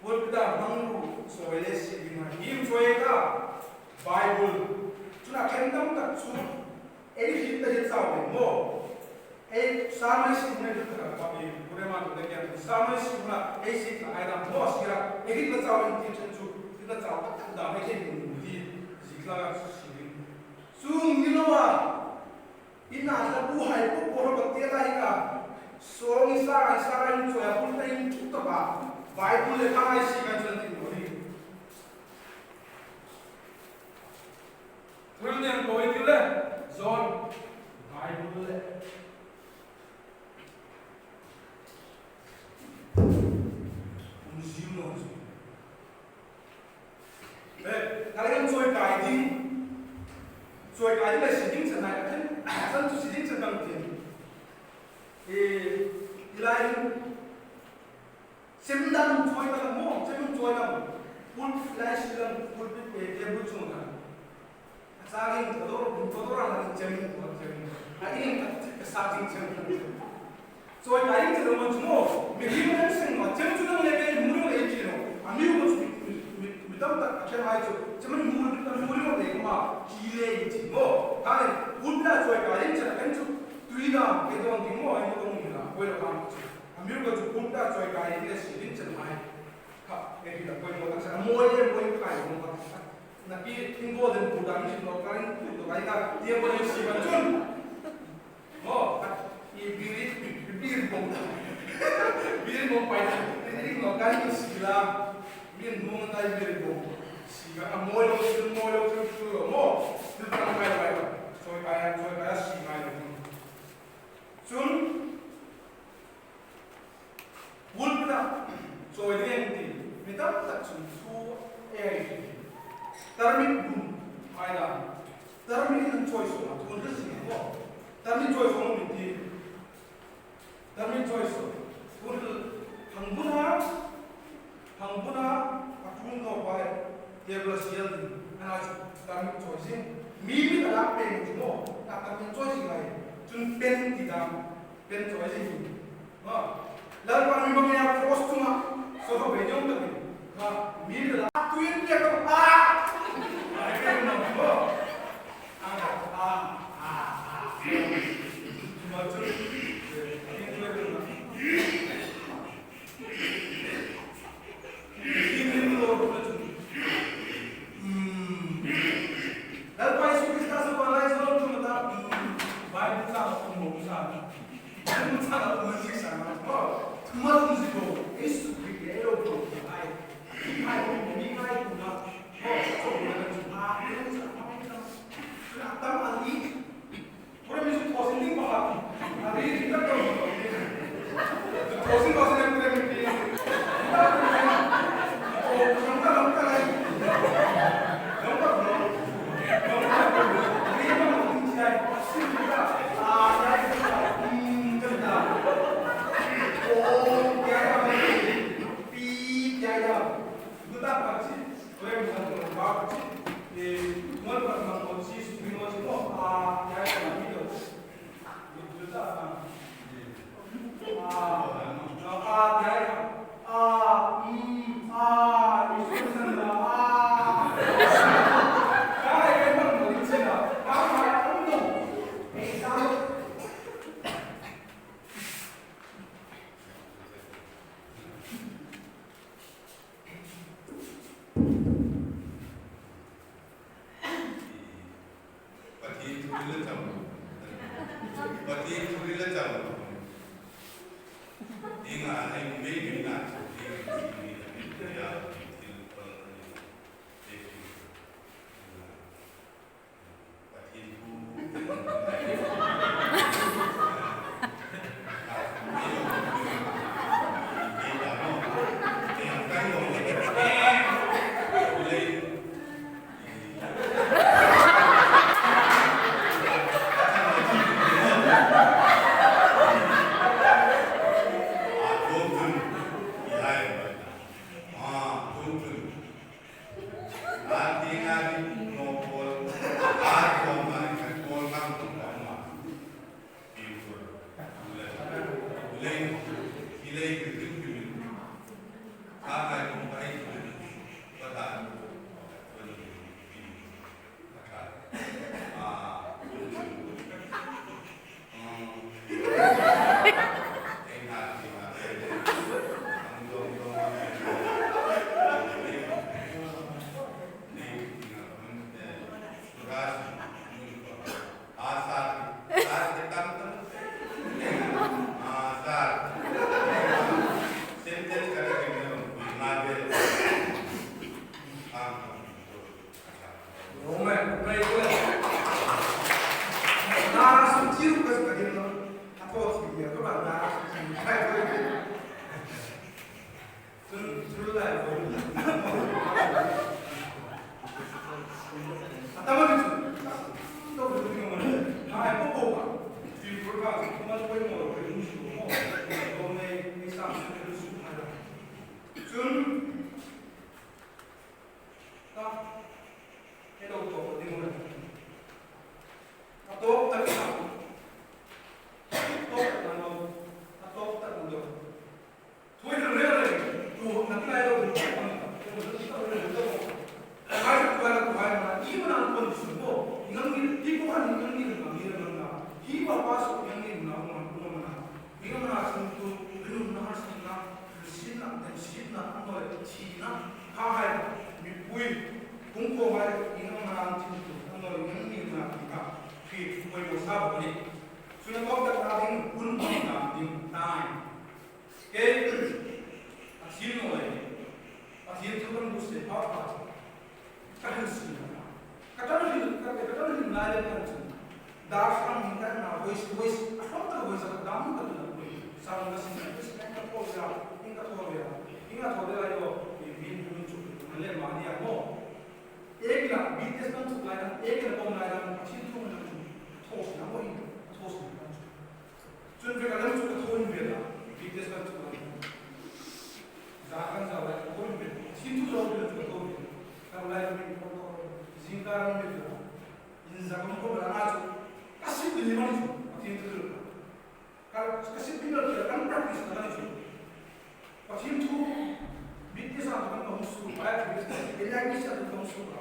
Bolda mangku soile sini hai. Him soega Bible. Cuma kendam tak su. Kita jadi tahu mo. Sama sini ni kita kami kurema tu dekian. Sama sini mana? Sini ada mo sira. Kita tahu ini kita tahu tak dah macam ni. Jika sini. Milo ina ada buhay po poro bagtiya ika. So isa yung soya punta yung tuta ba? Bible le kang ay sikan sa tinuri. Tulad niyan ko ito le. Zon Bible le. Museum no. Talagang soy guiding. Soy guiding le sitting sa natin. Saan to sitting sa bangtin? Ilahin semdam joy ka mo semdam joy ka mo full flash lang full bit table chunga asagin kodor ang jemi ko jemi atin starting jemi so ay ito mo mo minimum sing mo jemi chunga lebe muro ejino amigo mo mitam ta acha mai cho jemi muro de ma kile ejino kare full flash joy ka rin cha Tuina, kedong timo ay mo nila, puwelo kang amir ko tu punta joy kaya nila silin sa may ka kita puwelo kang sa moye moye kaya mo ka napi tingbo den puta mi sino karin puto kaya ka dia boleh siban chun mo bibir bom pai ini mo kan sila min mo na bibir bom siga moyo mo tutang kaya joy kaya si mai Sun na so identity mitam tak chung su ai tarmit bum aida tarmit in choice ma thun ka sing ko tarmit choice mo miti tarmit choice thun hangbuna atung no pai table sial ana tarmit choice mi ala pen mo ta tarmit choice ngai chun pen ti dam pen choice ni lalu kami mengenai kostum, soal bejong tu, mil lah, tuin dia tu, mereka mengambil, macam ini tu, lalu pai suku kita sekolah itu tu macam, baik besar atau besar, besar atau besar, Tumarum zigo, isso que é o que vai mudar. Estamos ali, por exemplo, posso nem falar. Ali fica todo. Posso fazer por exemplo. Voice, I don't know, voice, I'm not going to 난 얘기를 보면 나는 진통을 토스 나 거의 토스 준비가 너무 좋고 토는 배다 비트에서 좋고 자한 자와 토는 배 진통으로 좋고 토는 배 karena zingkaran itu inzagam ko beranajo kasih biliman itu pasti itu kalau kasih biliman itu kan praktis kan itu pasti itu bikin sama kan kamu suruh bayar bikin bilang bisa kamu suruh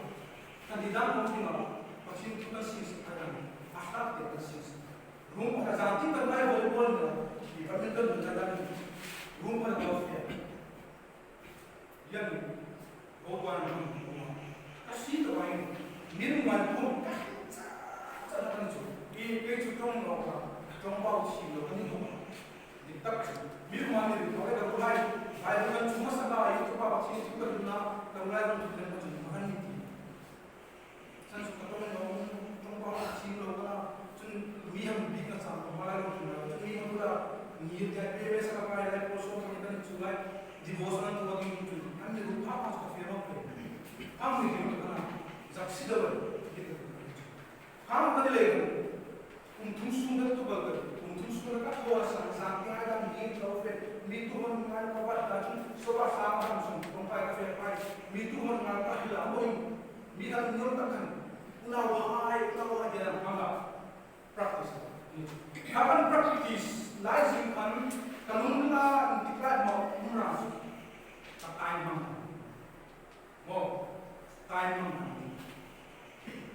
kan di dalam mungkin apa pasti itu kan sih ada akhlak itu sih rumah ada zanti kan main volleyball di badminton berjalan rumah ada golf yang golf kasih tu main minum pun cara kan itu itu trong lo trong bau sih lo kan itu ditak minum itu kalau kalau kan cuma sahaja itu apa sih itu kan kalau lain itu kan cuma makan itu saya suka kalau trong bau sih lo kan cuma yang bikin sama malah lo cuma yang pula ni dia bebas apa yang poso kan itu cuma di bosan tu lagi itu anda lupa apa sih firman kamu itu mana? Saksi dalam. Kamu tadi lagi. Untung sudah tu bagus. Untung sudah kat luar sana. Sampai ada ni taufik. Ni Tuhan mengalir kawan dan sebab sama langsung. Kompai kafe pai. Ni Tuhan mengalir kahilah. Boy. Ni dah nyatakan. Unawai dalam hamba praktis. Kapan praktis? Lazim kan. Kalau kita intikad mau murah. Katain hamba. Mau. Time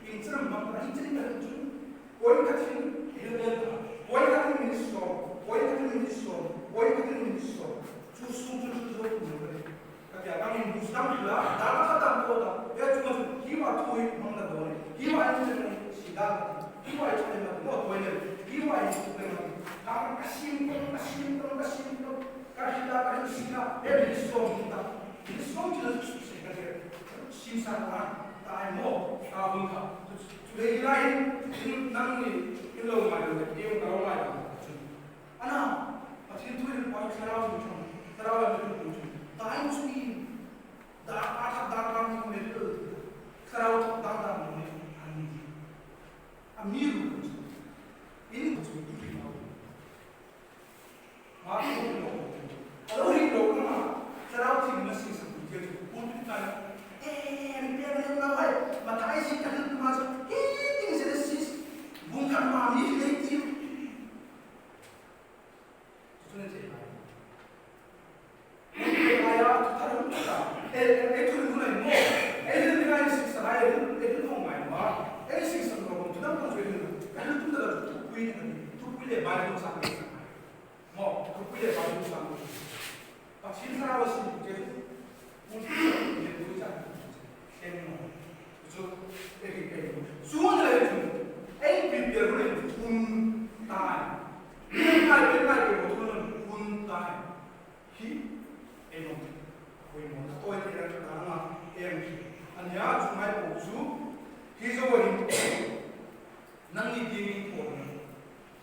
inceram bangkara inceram kan itu, koi katin hilal, koi katin ministro, koi katin ministro, cusu boleh. Kaki kami bustam juga, dalam kata kota, ya cuma kiwa tuh mana boleh, kiwa ini sidang, kiwa ini mana boleh, kiwa ini boleh. Kami kasih, kasih sila, ministro kita jelas sekali. Simsaran, taimo, kabungka. Sudah ilahin, ini nanti ilau macam itu, dia kalau macam. Anak, pasti itu yang paling serawat itu. Taim sui, dah kami itu, serawat dah Amiru, ini itu. Maaf, kalau ini dokter, serawat ini masih seperti itu. Untuk kita. Biar nampai matai sih kan itu masuk ini sih bukan mami itu sudah sih ini ayah taruh kita itu dulu ini dengan sih saya itu mau main mah ini sih sebelum kita pun sudah kan itu dah tuh pilih balik sampai mau tuh pilih balik sampai pasti salah sih jadi mungkin itu saja Semua itu, prepare time. Prepare time. He, atau anya cuma itu, he's over him. Nanti dia pun,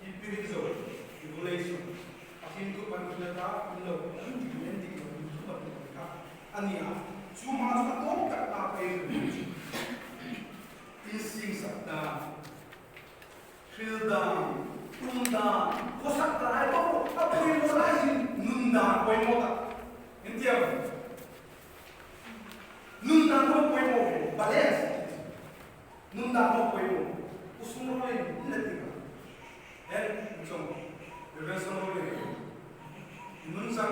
he brings over regulation. Akhirnya tu panjangnya nanti anya cuma satu kata apa itu. Insting sabda, fildan, undan, kosak terai apa yang mulai nundan, apa yang mau nanti apa? Nundan apa yang mau? Balance. Nundan apa yang mau? Usung rolling, nanti kan? Macam, berbeza rolling. Nundan,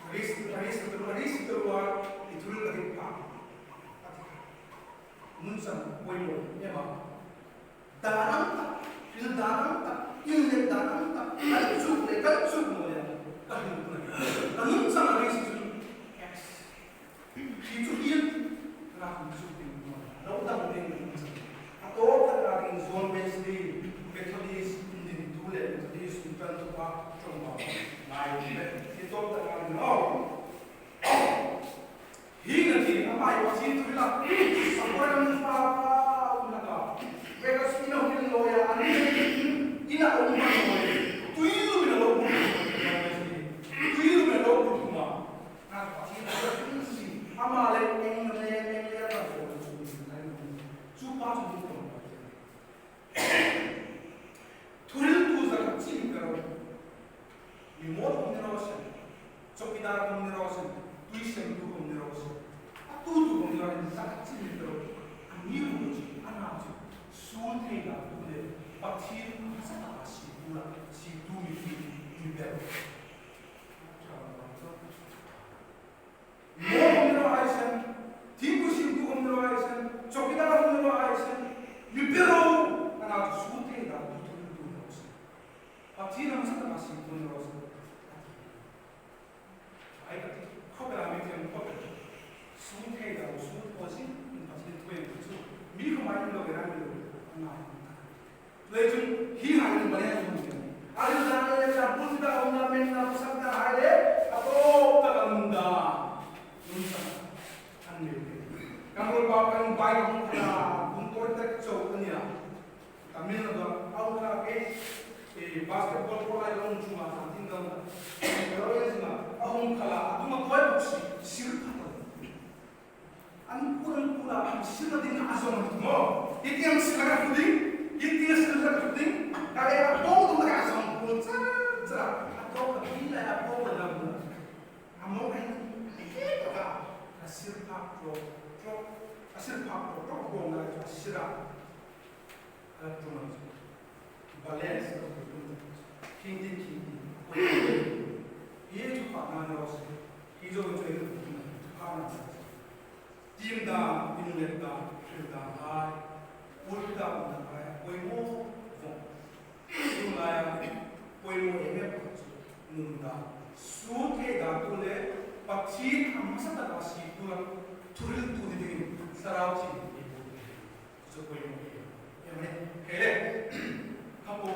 Haris keluar itu lagi pak. Nunsan boyo ya bang. Dalam tak, itu dalam tak, ini dalam tak. Kan sup boleh. Nunsan Haris itu X. Itu dia kenapa sup itu? Lalu tak boleh. Atau terkadang zone based di metodis ini dulu metodis bukan apa coba. Baik, itu terkadang hingga kini apa yang masih itu bilang sampai dengan apa udah mereka sudah bilang loya ina umma tuilu bilang lo tuilu bilang lo rumah nah pasti ada fungsi amal yang apa dar omnirosen, tuisem tu omnirosen. Tu omnirosen sakti mitro, amiru ji, anaju, sulte da tule, patir sata si pula, si tu mi bero. Mo omnirosen, tiku si tu omnirosen, chokidar omnirosen, mi bero, anaju sulte da tule. Patir sata si omnirosen. Ai ka khobera mi tem khobera sunthei da sun posi in pasin twen chu mi ko mai lo gera mi lo na le jun hi ha ni bane jun tem ali da le da bul da onna men na sak da hai le ato ta ganda nun sa an ni kam ro ba kan bai hong ka bun ko tak chau ani la kamin da au ka ke basketball ko ai long chu ma sa tin da na ahong kala atuma koi buksi sirpa an kurang pula am sirna din azong mo iti ang sila puding kaya po dum ka azong pul tsara ato ka bila apo na mo amo ay ka asirpa pro ko na asira atuma balance hindi ये जो पाना है उसे ये जो पाना टीम दा इनलेट दा फिर दा हाई उल्टा उल्टा है कोई वो सुनाया कोई वो ये मुंडा सूखे दा तुले पक्षी हम सब दा सी तुला तुरल तुली सराउची जो कोई वो ये मैंने कहले कपो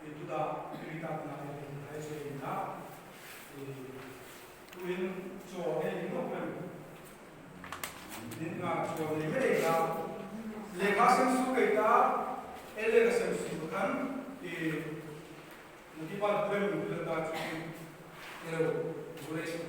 ये तुदा क्रीता ना है जो इना Tuin cho nên những lúc mình nên là cho nên cái này là lệ các xem số cái ta ele cái xem số kan thì một cái bạn quen một lần ta chỉ cái là vừa xem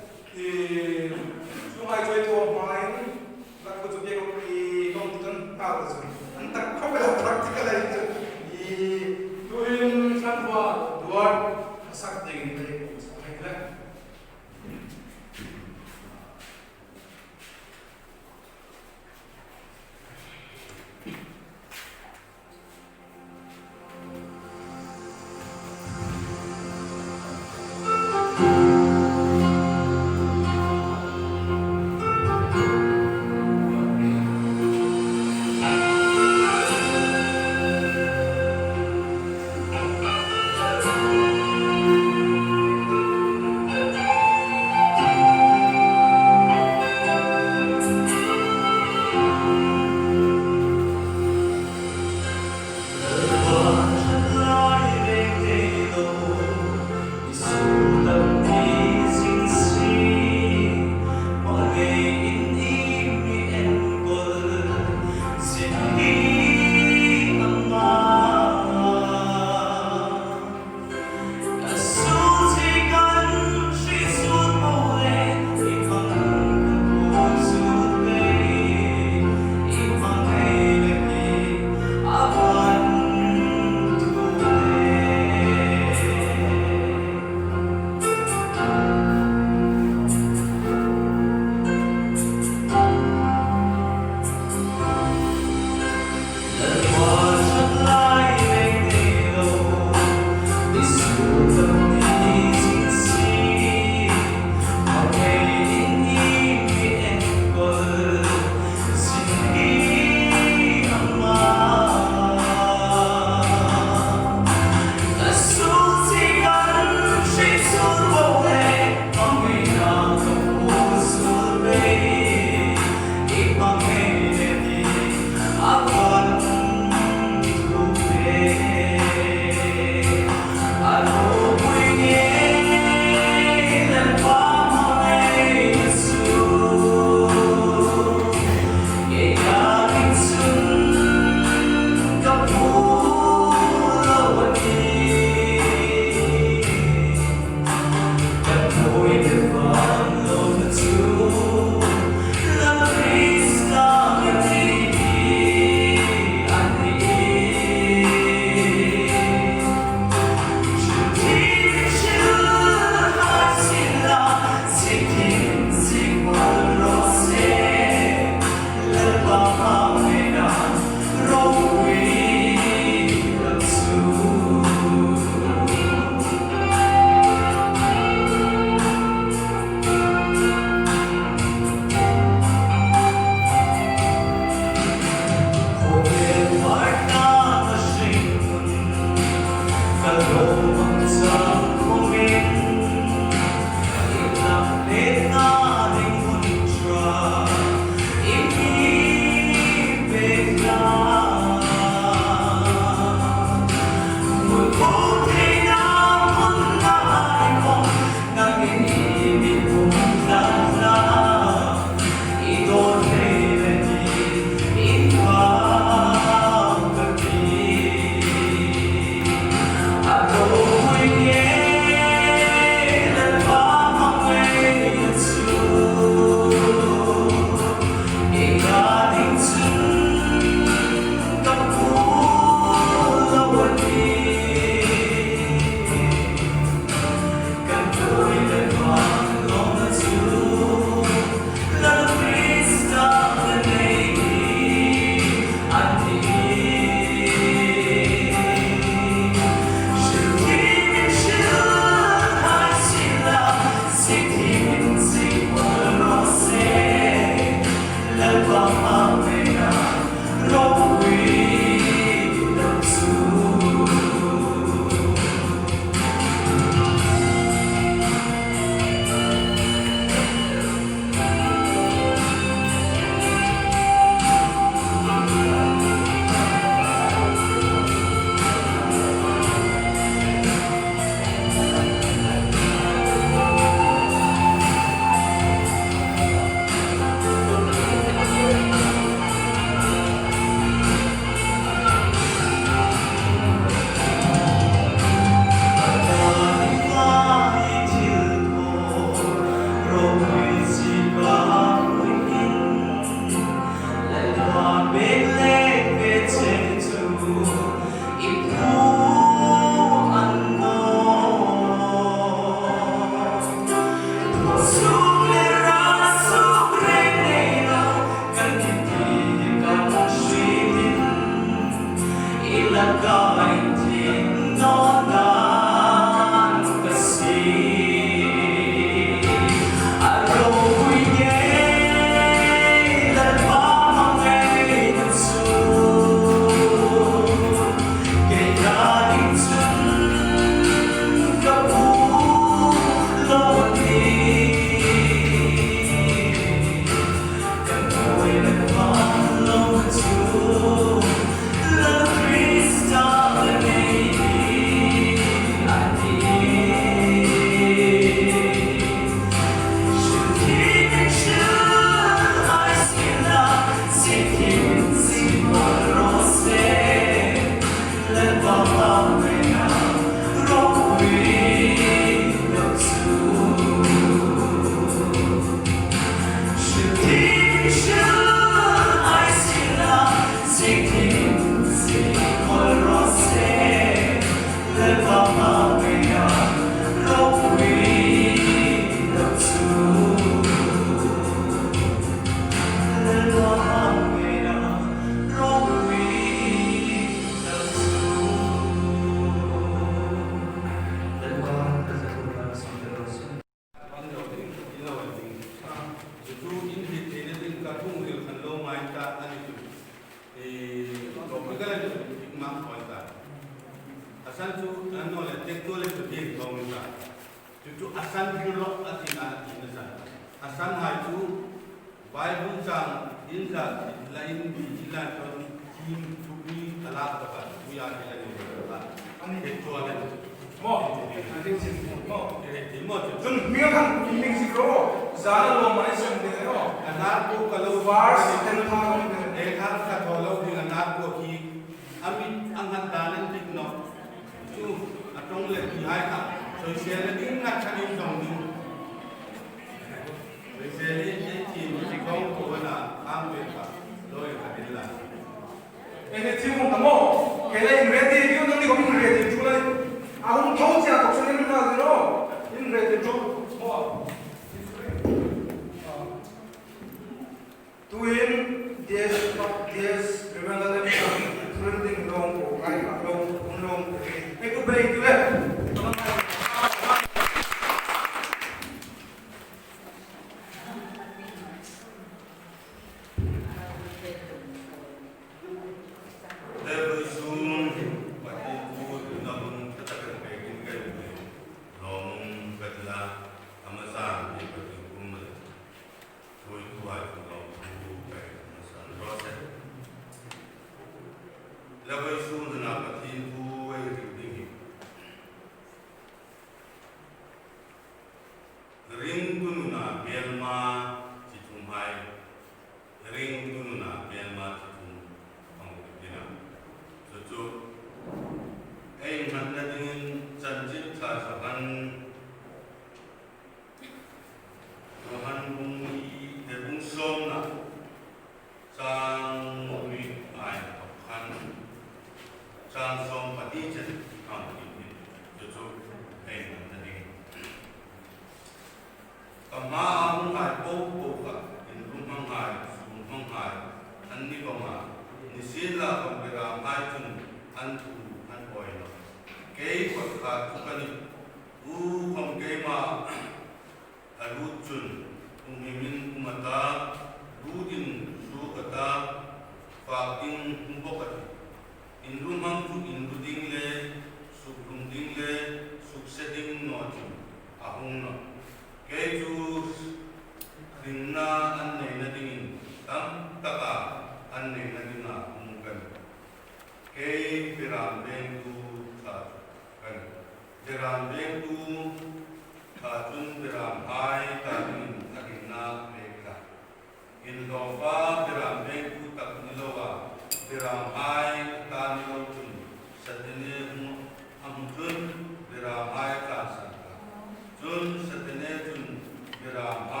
Jun Satene Jun Viram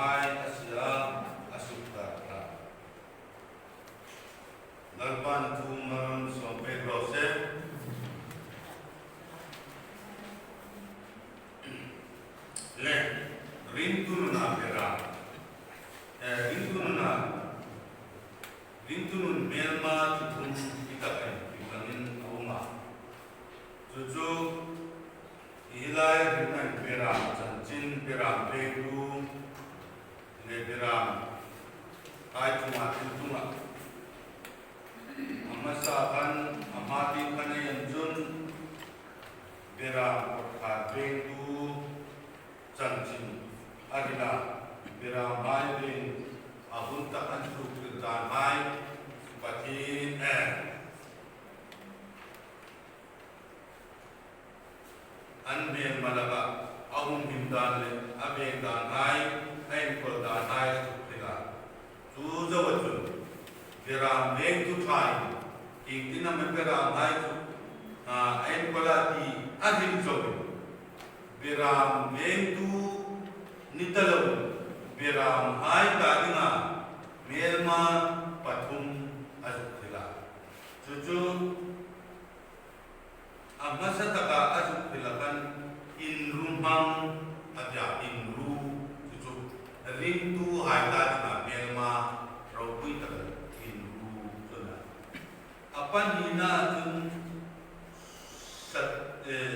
rintunun na pera rintunun melma tutun kita kan ibanin auma tuju ilai rinan pera cancin pera pedu le pera ai cuma tuntunga amasakan amati kane yanjun pera pedu cancin adila pera mai bin ahunta antu dan mai patin anbel malaba ahum himdan le abeng dan hai ain kol dan hai tila tu zawatun pera meng tu thai iktina me pera hai tu ain kolati adil zobi pera meng tu nitalu Biram hai kadinga melma pathum azukila cucu amasataka azukilakan inrumang adya inru cucu rintu hai kadinga melma raupui takal inru cuna apa nina cun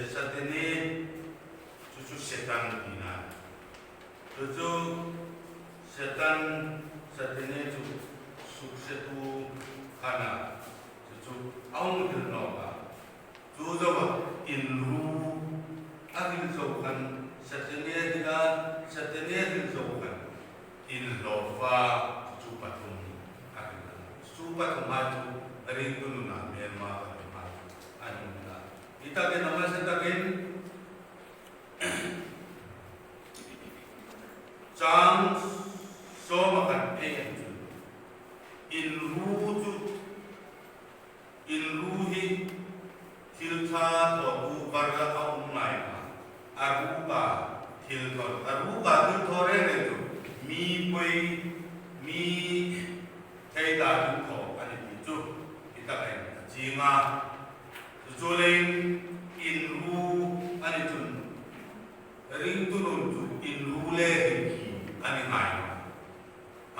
satene cucu setan nina cucu setan satene tu suksetu kana cucu aung dirnoka tuzawa inru agil zokan satene dilzokan inlofa cucu patung agil supatung maju rintununa merma patung anuna kita ke nama setakin Chang so makan in ruhi hilta to bu barla au mai aruba hiltore ne tu mi poi mi theida tu ko ani tu kita ai jinga zulen in ru ani tu ring tunun tu in rule ani mai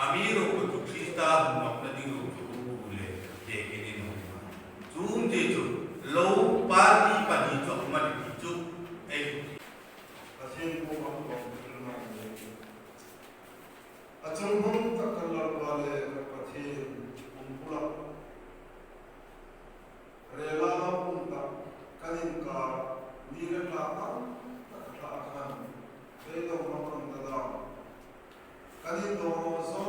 amiro ko tu krista nok na dingo tu rule de kini no zoom je tu low party pani tu mari tu ai asin ko ang pagkilman achang hum takalar wale kapathin umpula rela na punta kanin ka nire klatan takatan Pero mamang dadam. Kanin do so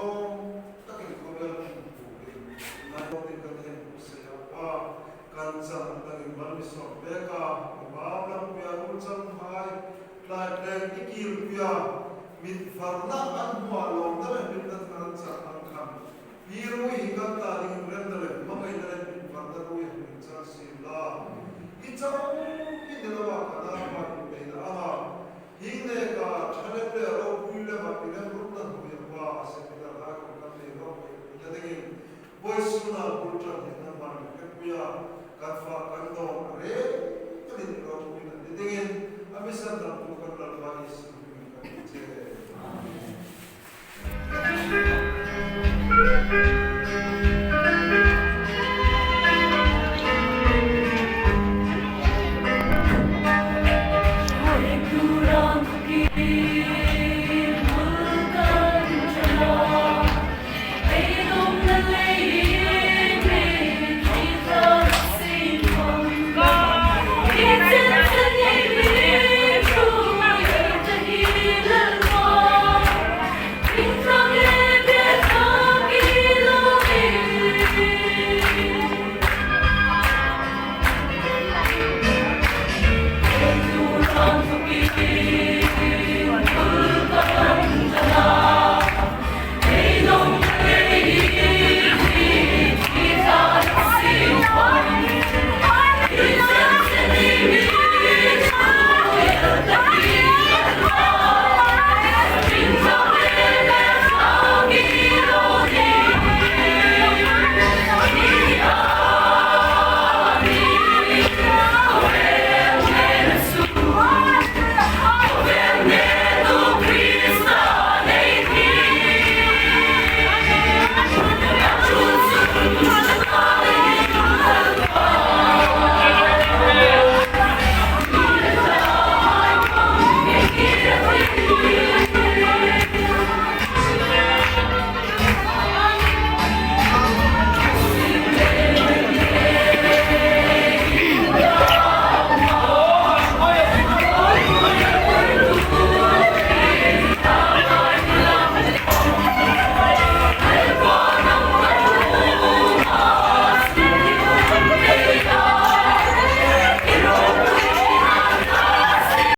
takin kubel kubi. Natin kanin kusaya pa kansan takin baliso beka bablam pia ulsan hai laten ikir pia mit farna an hualong dame bindat kansa angkam. Biru hikat taring rendere mamay dere mit farna ruya mit sila. Itang